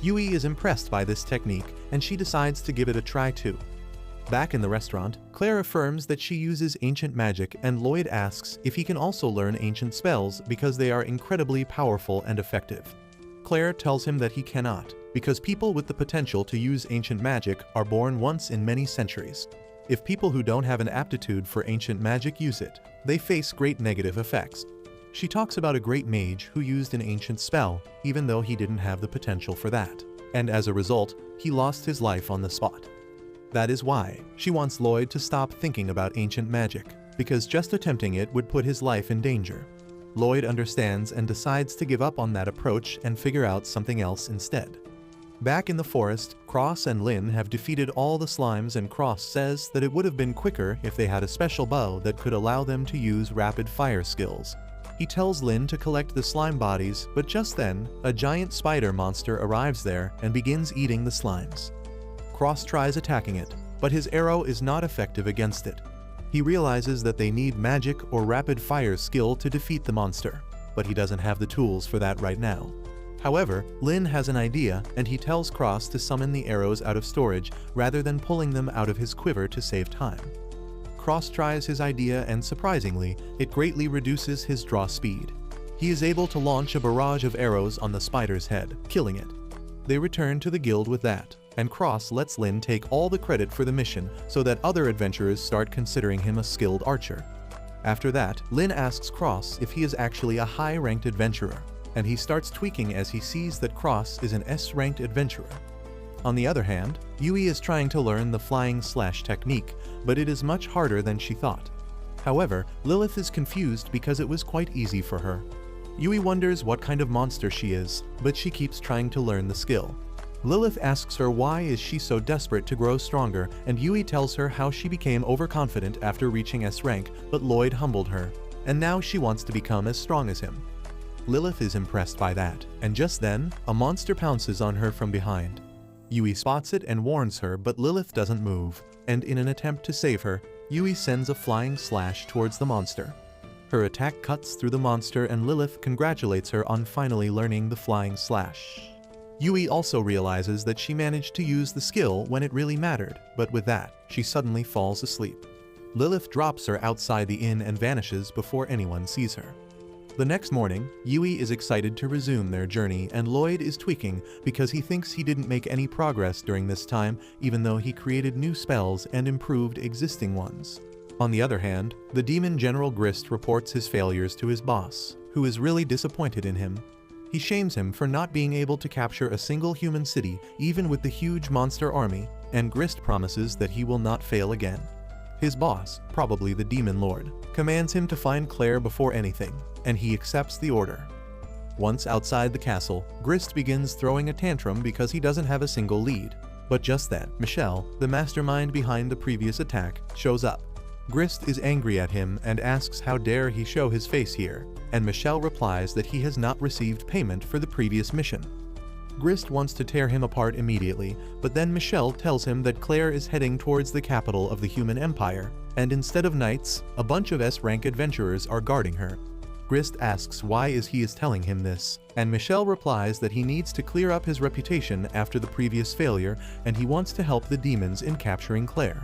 Yui is impressed by this technique, and she decides to give it a try too. Back in the restaurant, Claire affirms that she uses ancient magic, and Loid asks if he can also learn ancient spells because they are incredibly powerful and effective. Claire tells him that he cannot, because people with the potential to use ancient magic are born once in many centuries. If people who don't have an aptitude for ancient magic use it, they face great negative effects. She talks about a great mage who used an ancient spell, even though he didn't have the potential for that, and as a result, he lost his life on the spot. That is why she wants Loid to stop thinking about ancient magic, because just attempting it would put his life in danger. Loid understands and decides to give up on that approach and figure out something else instead. Back in the forest, Cross and Lin have defeated all the slimes, and Cross says that it would have been quicker if they had a special bow that could allow them to use rapid fire skills. He tells Lin to collect the slime bodies, but just then, a giant spider monster arrives there and begins eating the slimes. Cross tries attacking it, but his arrow is not effective against it. He realizes that they need magic or rapid fire skill to defeat the monster, but he doesn't have the tools for that right now. However, Lin has an idea, and he tells Cross to summon the arrows out of storage rather than pulling them out of his quiver to save time. Cross tries his idea, and surprisingly, it greatly reduces his draw speed. He is able to launch a barrage of arrows on the spider's head, killing it. They return to the guild with that, and Cross lets Lin take all the credit for the mission so that other adventurers start considering him a skilled archer. After that, Lin asks Cross if he is actually a high-ranked adventurer, and he starts tweaking as he sees that Cross is an S-ranked adventurer. On the other hand, Yui is trying to learn the flying slash technique, but it is much harder than she thought. However, Lilith is confused because it was quite easy for her. Yui wonders what kind of monster she is, but she keeps trying to learn the skill. Lilith asks her why is she so desperate to grow stronger, and Yui tells her how she became overconfident after reaching S rank, but Loid humbled her, and now she wants to become as strong as him. Lilith is impressed by that, and just then, a monster pounces on her from behind. Yui spots it and warns her, but Lilith doesn't move, and in an attempt to save her, Yui sends a flying slash towards the monster. Her attack cuts through the monster, and Lilith congratulates her on finally learning the flying slash. Yui also realizes that she managed to use the skill when it really mattered, but with that, she suddenly falls asleep. Lilith drops her outside the inn and vanishes before anyone sees her. The next morning, Yui is excited to resume their journey, and Loid is tweaking because he thinks he didn't make any progress during this time, even though he created new spells and improved existing ones. On the other hand, the demon General Grist reports his failures to his boss, who is really disappointed in him. He shames him for not being able to capture a single human city even with the huge monster army, and Grist promises that he will not fail again. His boss, probably the Demon Lord, commands him to find Claire before anything, and he accepts the order. Once outside the castle, Grist begins throwing a tantrum because he doesn't have a single lead. But just then, Michelle, the mastermind behind the previous attack, shows up. Grist is angry at him and asks how dare he show his face here, and Michelle replies that he has not received payment for the previous mission. Grist wants to tear him apart immediately, but then Michelle tells him that Claire is heading towards the capital of the human empire, and instead of knights, a bunch of S-rank adventurers are guarding her. Grist asks why he is telling him this, and Michelle replies that he needs to clear up his reputation after the previous failure, and he wants to help the demons in capturing Claire.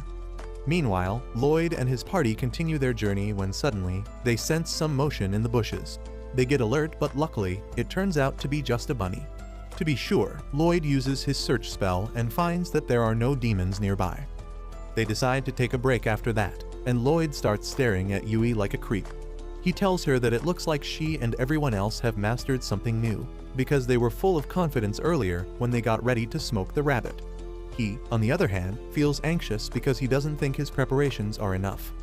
Meanwhile, Loid and his party continue their journey when suddenly, they sense some motion in the bushes. They get alert, but luckily, it turns out to be just a bunny. To be sure, Loid uses his search spell and finds that there are no demons nearby. They decide to take a break after that, and Loid starts staring at Yui like a creep. He tells her that it looks like she and everyone else have mastered something new, because they were full of confidence earlier when they got ready to smoke the rabbit. He, on the other hand, feels anxious because he doesn't think his preparations are enough.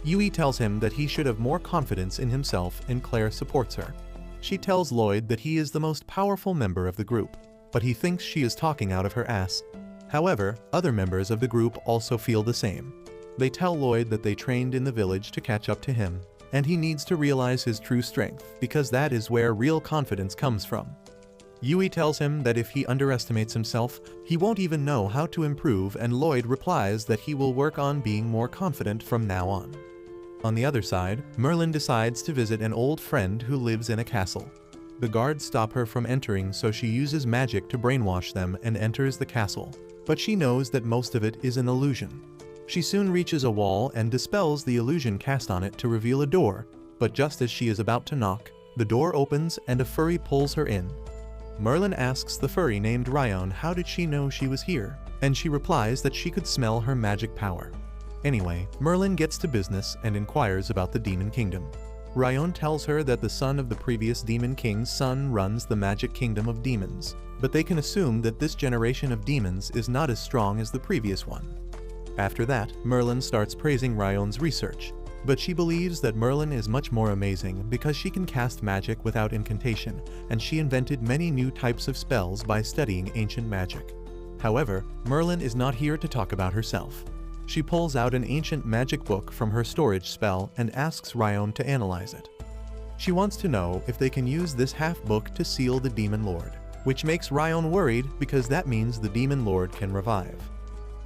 Yui tells him that he should have more confidence in himself, and Claire supports her. She tells Loid that he is the most powerful member of the group, but he thinks she is talking out of her ass. However, other members of the group also feel the same. They tell Loid that they trained in the village to catch up to him, and he needs to realize his true strength, because that is where real confidence comes from. Yui tells him that if he underestimates himself, he won't even know how to improve, and Loid replies that he will work on being more confident from now on. On the other side, Merlin decides to visit an old friend who lives in a castle. The guards stop her from entering, so she uses magic to brainwash them and enters the castle, but she knows that most of it is an illusion. She soon reaches a wall and dispels the illusion cast on it to reveal a door, but just as she is about to knock, the door opens and a furry pulls her in. Merlin asks the furry named Ryon how did she know she was here, and she replies that she could smell her magic power. Anyway, Merlin gets to business and inquires about the Demon Kingdom. Ryon tells her that the son of the previous Demon King's son runs the magic kingdom of demons, but they can assume that this generation of demons is not as strong as the previous one. After that, Merlin starts praising Ryon's research, but she believes that Merlin is much more amazing because she can cast magic without incantation, and she invented many new types of spells by studying ancient magic. However, Merlin is not here to talk about herself. She pulls out an ancient magic book from her storage spell and asks Ryon to analyze it. She wants to know if they can use this half-book to seal the Demon Lord, which makes Ryon worried because that means the Demon Lord can revive.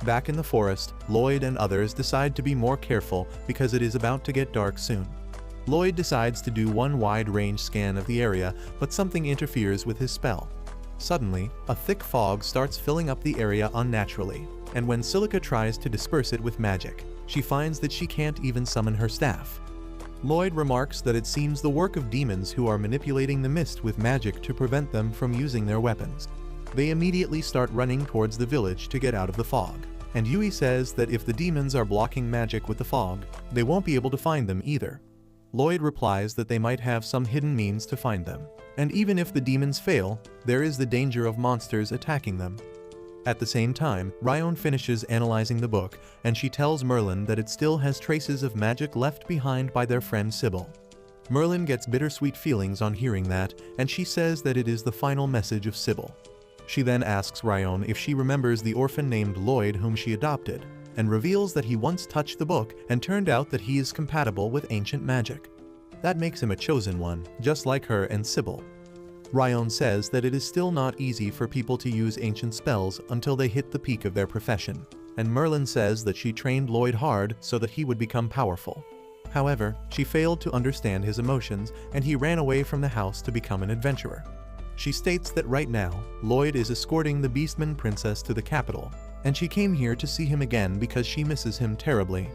Back in the forest, Loid and others decide to be more careful because it is about to get dark soon. Loid decides to do one wide-range scan of the area, but something interferes with his spell. Suddenly, a thick fog starts filling up the area unnaturally, and when Silica tries to disperse it with magic, she finds that she can't even summon her staff. Loid remarks that it seems the work of demons who are manipulating the mist with magic to prevent them from using their weapons. They immediately start running towards the village to get out of the fog, and Yui says that if the demons are blocking magic with the fog, they won't be able to find them either. Loid replies that they might have some hidden means to find them, and even if the demons fail, there is the danger of monsters attacking them. At the same time, Ryon finishes analyzing the book, and she tells Merlin that it still has traces of magic left behind by their friend Sybil. Merlin gets bittersweet feelings on hearing that, and she says that it is the final message of Sybil. She then asks Ryon if she remembers the orphan named Loid whom she adopted, and reveals that he once touched the book and turned out that he is compatible with ancient magic. That makes him a chosen one, just like her and Sybil. Ryon says that it is still not easy for people to use ancient spells until they hit the peak of their profession, and Merlin says that she trained Loid hard so that he would become powerful. However, she failed to understand his emotions, and he ran away from the house to become an adventurer. She states that right now, Loid is escorting the Beastman princess to the capital, and she came here to see him again because she misses him terribly.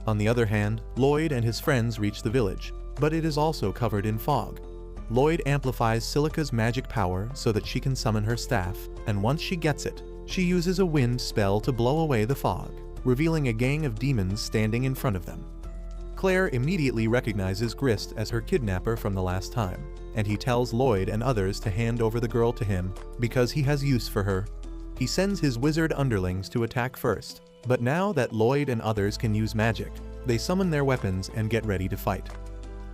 On the other hand, Loid and his friends reach the village, but it is also covered in fog. Loid amplifies Silica's magic power so that she can summon her staff, and once she gets it, she uses a wind spell to blow away the fog, revealing a gang of demons standing in front of them. Claire immediately recognizes Grist as her kidnapper from the last time, and he tells Loid and others to hand over the girl to him because he has use for her. He sends his wizard underlings to attack first, but now that Loid and others can use magic, they summon their weapons and get ready to fight.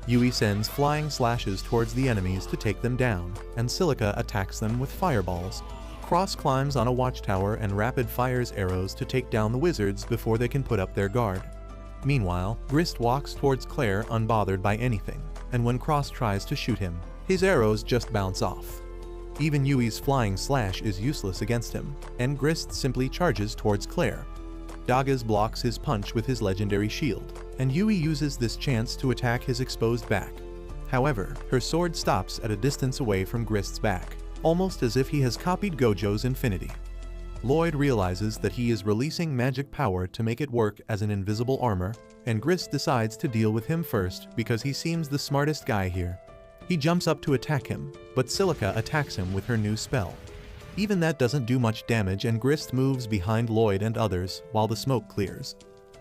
Yui sends flying slashes towards the enemies to take them down, and Silica attacks them with fireballs. Cross climbs on a watchtower and rapid fires arrows to take down the wizards before they can put up their guard. Meanwhile, Grist walks towards Claire unbothered by anything, and when Cross tries to shoot him, his arrows just bounce off. Even Yui's flying slash is useless against him, and Grist simply charges towards Claire. Dagas blocks his punch with his legendary shield, and Yui uses this chance to attack his exposed back. However, her sword stops at a distance away from Grist's back, almost as if he has copied Gojo's Infinity. Loid realizes that he is releasing magic power to make it work as an invisible armor, and Grist decides to deal with him first because he seems the smartest guy here. He jumps up to attack him, but Silica attacks him with her new spell. Even that doesn't do much damage, and Grist moves behind Loid and others while the smoke clears.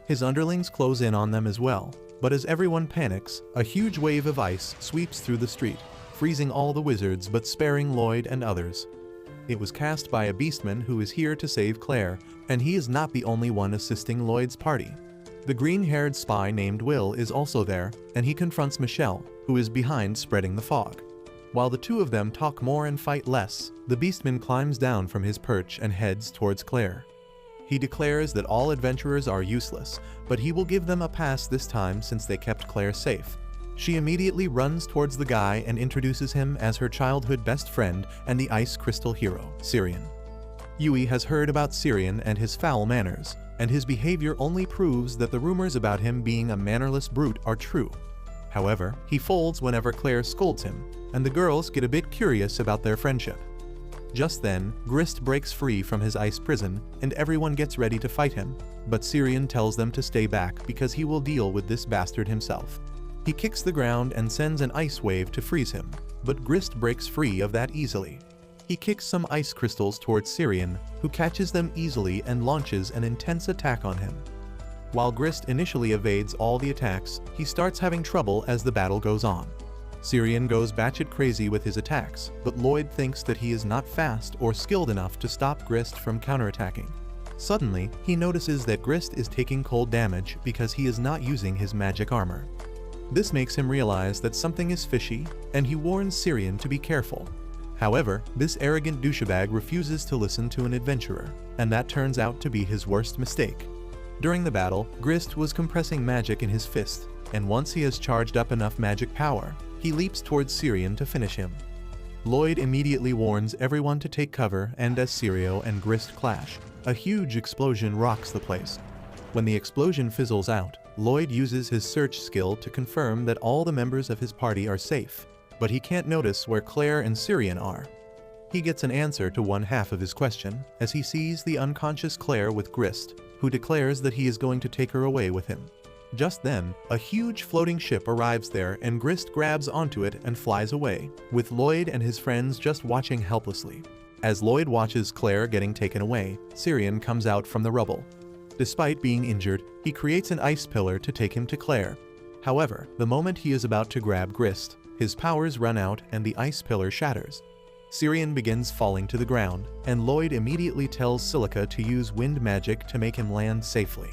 His underlings close in on them as well, but as everyone panics, a huge wave of ice sweeps through the street, freezing all the wizards but sparing Loid and others. It was cast by a beastman who is here to save Claire, and he is not the only one assisting Loid's party. The green-haired spy named Will is also there, and he confronts Michelle, who is behind spreading the fog. While the two of them talk more and fight less, the beastman climbs down from his perch and heads towards Claire. He declares that all adventurers are useless, but he will give them a pass this time since they kept Claire safe. She immediately runs towards the guy and introduces him as her childhood best friend and the ice crystal hero, Syrian. Yui has heard about Syrian and his foul manners, and his behavior only proves that the rumors about him being a mannerless brute are true. However, he folds whenever Claire scolds him, and the girls get a bit curious about their friendship. Just then, Grist breaks free from his ice prison, and everyone gets ready to fight him, but Syrian tells them to stay back because he will deal with this bastard himself. He kicks the ground and sends an ice wave to freeze him, but Grist breaks free of that easily. He kicks some ice crystals towards Syrian, who catches them easily and launches an intense attack on him. While Grist initially evades all the attacks, he starts having trouble as the battle goes on. Syrian goes batshit crazy with his attacks, but Loid thinks that he is not fast or skilled enough to stop Grist from counterattacking. Suddenly, he notices that Grist is taking cold damage because he is not using his magic armor. This makes him realize that something is fishy, and he warns Syrian to be careful. However, this arrogant douchebag refuses to listen to an adventurer, and that turns out to be his worst mistake. During the battle, Grist was compressing magic in his fist, and once he has charged up enough magic power, he leaps towards Syrian to finish him. Loid immediately warns everyone to take cover, and as Syrio and Grist clash, a huge explosion rocks the place. When the explosion fizzles out, Loid uses his search skill to confirm that all the members of his party are safe, but he can't notice where Claire and Syrian are. He gets an answer to one half of his question as he sees the unconscious Claire with Grist, who declares that he is going to take her away with him. Just then, a huge floating ship arrives there and Grist grabs onto it and flies away, with Loid and his friends just watching helplessly. As Loid watches Claire getting taken away, Syrian comes out from the rubble. Despite being injured, he creates an ice pillar to take him to Claire. However, the moment he is about to grab Grist, his powers run out and the ice pillar shatters. Syrian begins falling to the ground, and Loid immediately tells Silica to use wind magic to make him land safely.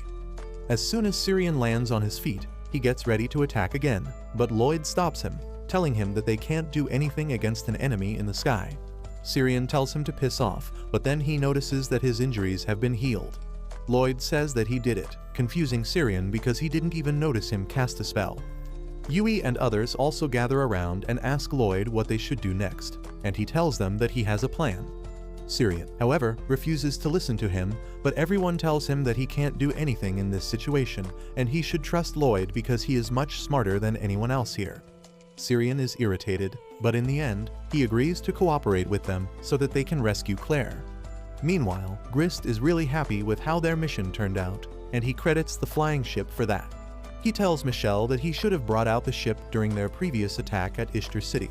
As soon as Syrian lands on his feet, he gets ready to attack again, but Loid stops him, telling him that they can't do anything against an enemy in the sky. Syrian tells him to piss off, but then he notices that his injuries have been healed. Loid says that he did it, confusing Syrian because he didn't even notice him cast a spell. Yui and others also gather around and ask Loid what they should do next, and he tells them that he has a plan. Syrian, however, refuses to listen to him, but everyone tells him that he can't do anything in this situation, and he should trust Loid because he is much smarter than anyone else here. Syrian is irritated, but in the end, he agrees to cooperate with them so that they can rescue Claire. Meanwhile, Grist is really happy with how their mission turned out, and he credits the flying ship for that. He tells Michelle that he should have brought out the ship during their previous attack at Ishtar City.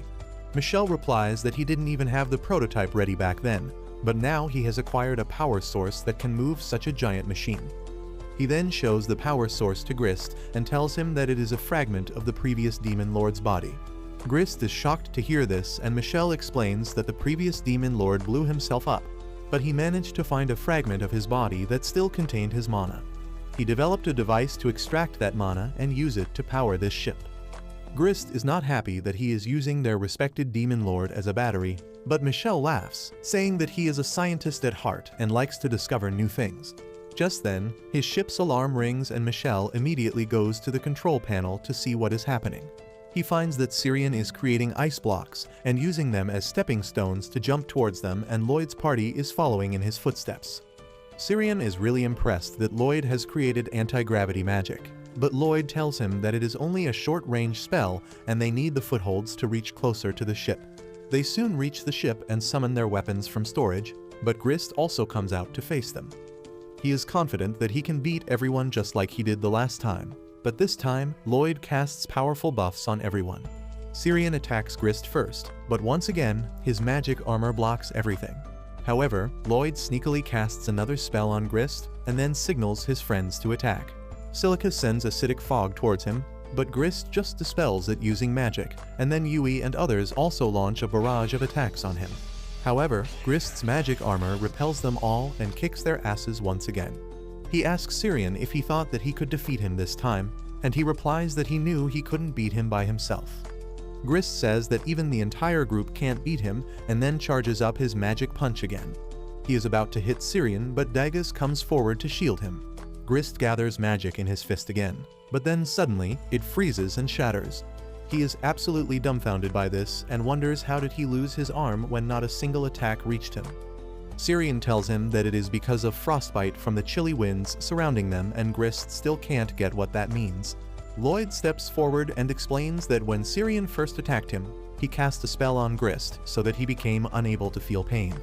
Michelle replies that he didn't even have the prototype ready back then, but now he has acquired a power source that can move such a giant machine. He then shows the power source to Grist and tells him that it is a fragment of the previous demon lord's body. Grist is shocked to hear this, and Michelle explains that the previous demon lord blew himself up, but he managed to find a fragment of his body that still contained his mana. He developed a device to extract that mana and use it to power this ship. Grist is not happy that he is using their respected demon lord as a battery, but Michelle laughs, saying that he is a scientist at heart and likes to discover new things. Just then, his ship's alarm rings and Michelle immediately goes to the control panel to see what is happening. He finds that Syrian is creating ice blocks and using them as stepping stones to jump towards them, and Loid's party is following in his footsteps. Syrian is really impressed that Loid has created anti-gravity magic, but Loid tells him that it is only a short-range spell and they need the footholds to reach closer to the ship. They soon reach the ship and summon their weapons from storage, but Grist also comes out to face them. He is confident that he can beat everyone just like he did the last time, but this time, Loid casts powerful buffs on everyone. Syrian attacks Grist first, but once again, his magic armor blocks everything. However, Loid sneakily casts another spell on Grist and then signals his friends to attack. Silica sends acidic fog towards him, but Grist just dispels it using magic, and then Yui and others also launch a barrage of attacks on him. However, Grist's magic armor repels them all and kicks their asses once again. He asks Syrian if he thought that he could defeat him this time, and he replies that he knew he couldn't beat him by himself. Grist says that even the entire group can't beat him, and then charges up his magic punch again. He is about to hit Syrian, but Dagas comes forward to shield him. Grist gathers magic in his fist again, but then suddenly, it freezes and shatters. He is absolutely dumbfounded by this and wonders how did he lose his arm when not a single attack reached him. Syrian tells him that it is because of frostbite from the chilly winds surrounding them, and Grist still can't get what that means. Loid steps forward and explains that when Syrian first attacked him, he cast a spell on Grist so that he became unable to feel pain.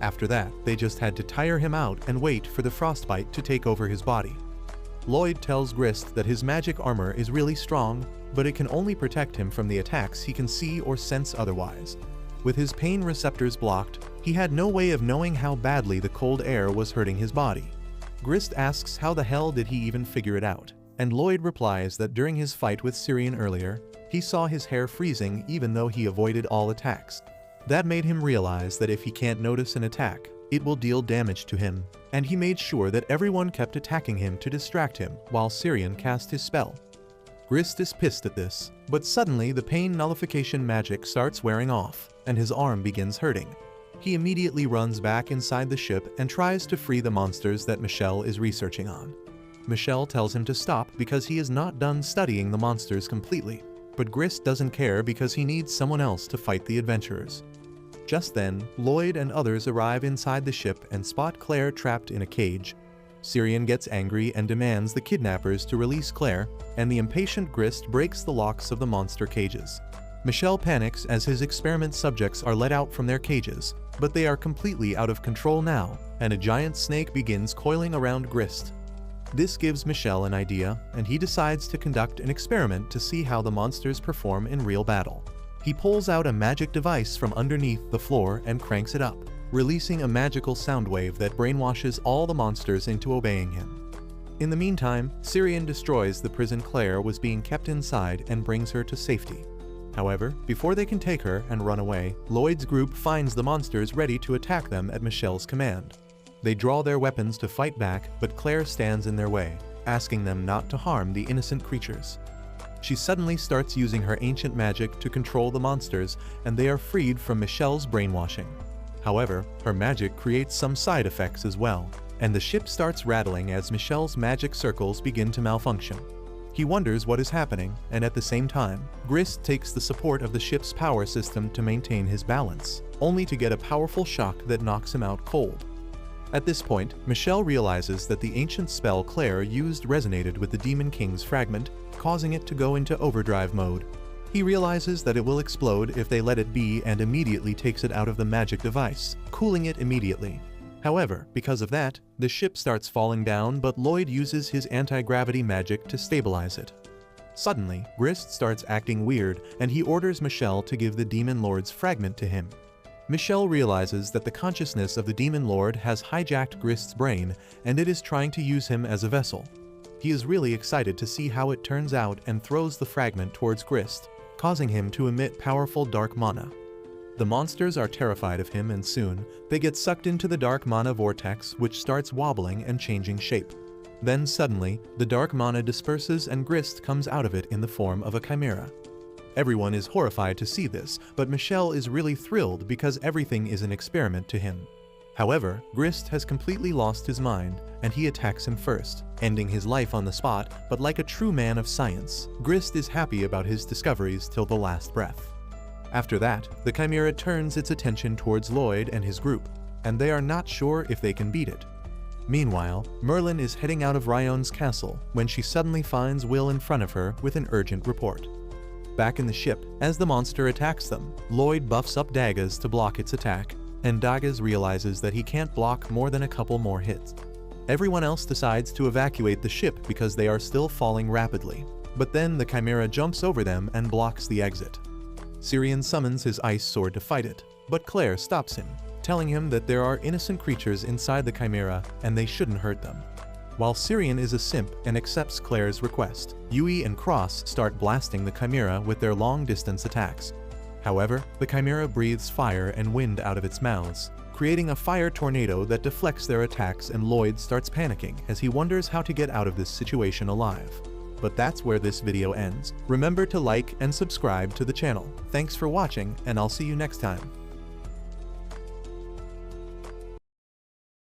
After that, they just had to tire him out and wait for the frostbite to take over his body. Loid tells Grist that his magic armor is really strong, but it can only protect him from the attacks he can see or sense otherwise. With his pain receptors blocked, he had no way of knowing how badly the cold air was hurting his body. Grist asks how the hell did he even figure it out, and Loid replies that during his fight with Syrian earlier, he saw his hair freezing even though he avoided all attacks. That made him realize that if he can't notice an attack, it will deal damage to him, and he made sure that everyone kept attacking him to distract him while Syrian cast his spell. Grist is pissed at this, but suddenly the pain nullification magic starts wearing off, and his arm begins hurting. He immediately runs back inside the ship and tries to free the monsters that Michelle is researching on. Michelle tells him to stop because he is not done studying the monsters completely, but Grist doesn't care because he needs someone else to fight the adventurers. Just then, Loid and others arrive inside the ship and spot Claire trapped in a cage. Syrian gets angry and demands the kidnappers to release Claire, and the impatient Grist breaks the locks of the monster cages. Michelle panics as his experiment subjects are let out from their cages, but they are completely out of control now, and a giant snake begins coiling around Grist. This gives Michelle an idea, and he decides to conduct an experiment to see how the monsters perform in real battle. He pulls out a magic device from underneath the floor and cranks it up, releasing a magical sound wave that brainwashes all the monsters into obeying him. In the meantime, Syrian destroys the prison Claire was being kept inside and brings her to safety. However, before they can take her and run away, Loid's group finds the monsters ready to attack them at Michelle's command. They draw their weapons to fight back, but Claire stands in their way, asking them not to harm the innocent creatures. She suddenly starts using her ancient magic to control the monsters, and they are freed from Michelle's brainwashing. However, her magic creates some side effects as well, and the ship starts rattling as Michelle's magic circles begin to malfunction. He wonders what is happening, and at the same time, Grist takes the support of the ship's power system to maintain his balance, only to get a powerful shock that knocks him out cold. At this point, Michelle realizes that the ancient spell Claire used resonated with the Demon King's fragment, causing it to go into overdrive mode. He realizes that it will explode if they let it be and immediately takes it out of the magic device, cooling it immediately. However, because of that, the ship starts falling down, but Loid uses his anti-gravity magic to stabilize it. Suddenly, Grist starts acting weird, and he orders Michelle to give the Demon Lord's fragment to him. Michelle realizes that the consciousness of the Demon Lord has hijacked Grist's brain and it is trying to use him as a vessel. He is really excited to see how it turns out and throws the fragment towards Grist, causing him to emit powerful dark mana. The monsters are terrified of him and soon, they get sucked into the dark mana vortex which starts wobbling and changing shape. Then suddenly, the dark mana disperses and Grist comes out of it in the form of a chimera. Everyone is horrified to see this, but Michelle is really thrilled because everything is an experiment to him. However, Grist has completely lost his mind, and he attacks him first, ending his life on the spot, but like a true man of science, Grist is happy about his discoveries till the last breath. After that, the chimera turns its attention towards Loid and his group, and they are not sure if they can beat it. Meanwhile, Merlin is heading out of Rion's castle when she suddenly finds Will in front of her with an urgent report. Back in the ship, as the monster attacks them, Loid buffs up Daggers to block its attack, and Daggers realizes that he can't block more than a couple more hits. Everyone else decides to evacuate the ship because they are still falling rapidly, but then the chimera jumps over them and blocks the exit. Syrian summons his ice sword to fight it, but Claire stops him, telling him that there are innocent creatures inside the chimera and they shouldn't hurt them. While Syrian is a simp and accepts Claire's request, Yui and Cross start blasting the chimera with their long-distance attacks. However, the chimera breathes fire and wind out of its mouths, creating a fire tornado that deflects their attacks, and Loid starts panicking as he wonders how to get out of this situation alive. But that's where this video ends. Remember to like and subscribe to the channel. Thanks for watching, and I'll see you next time.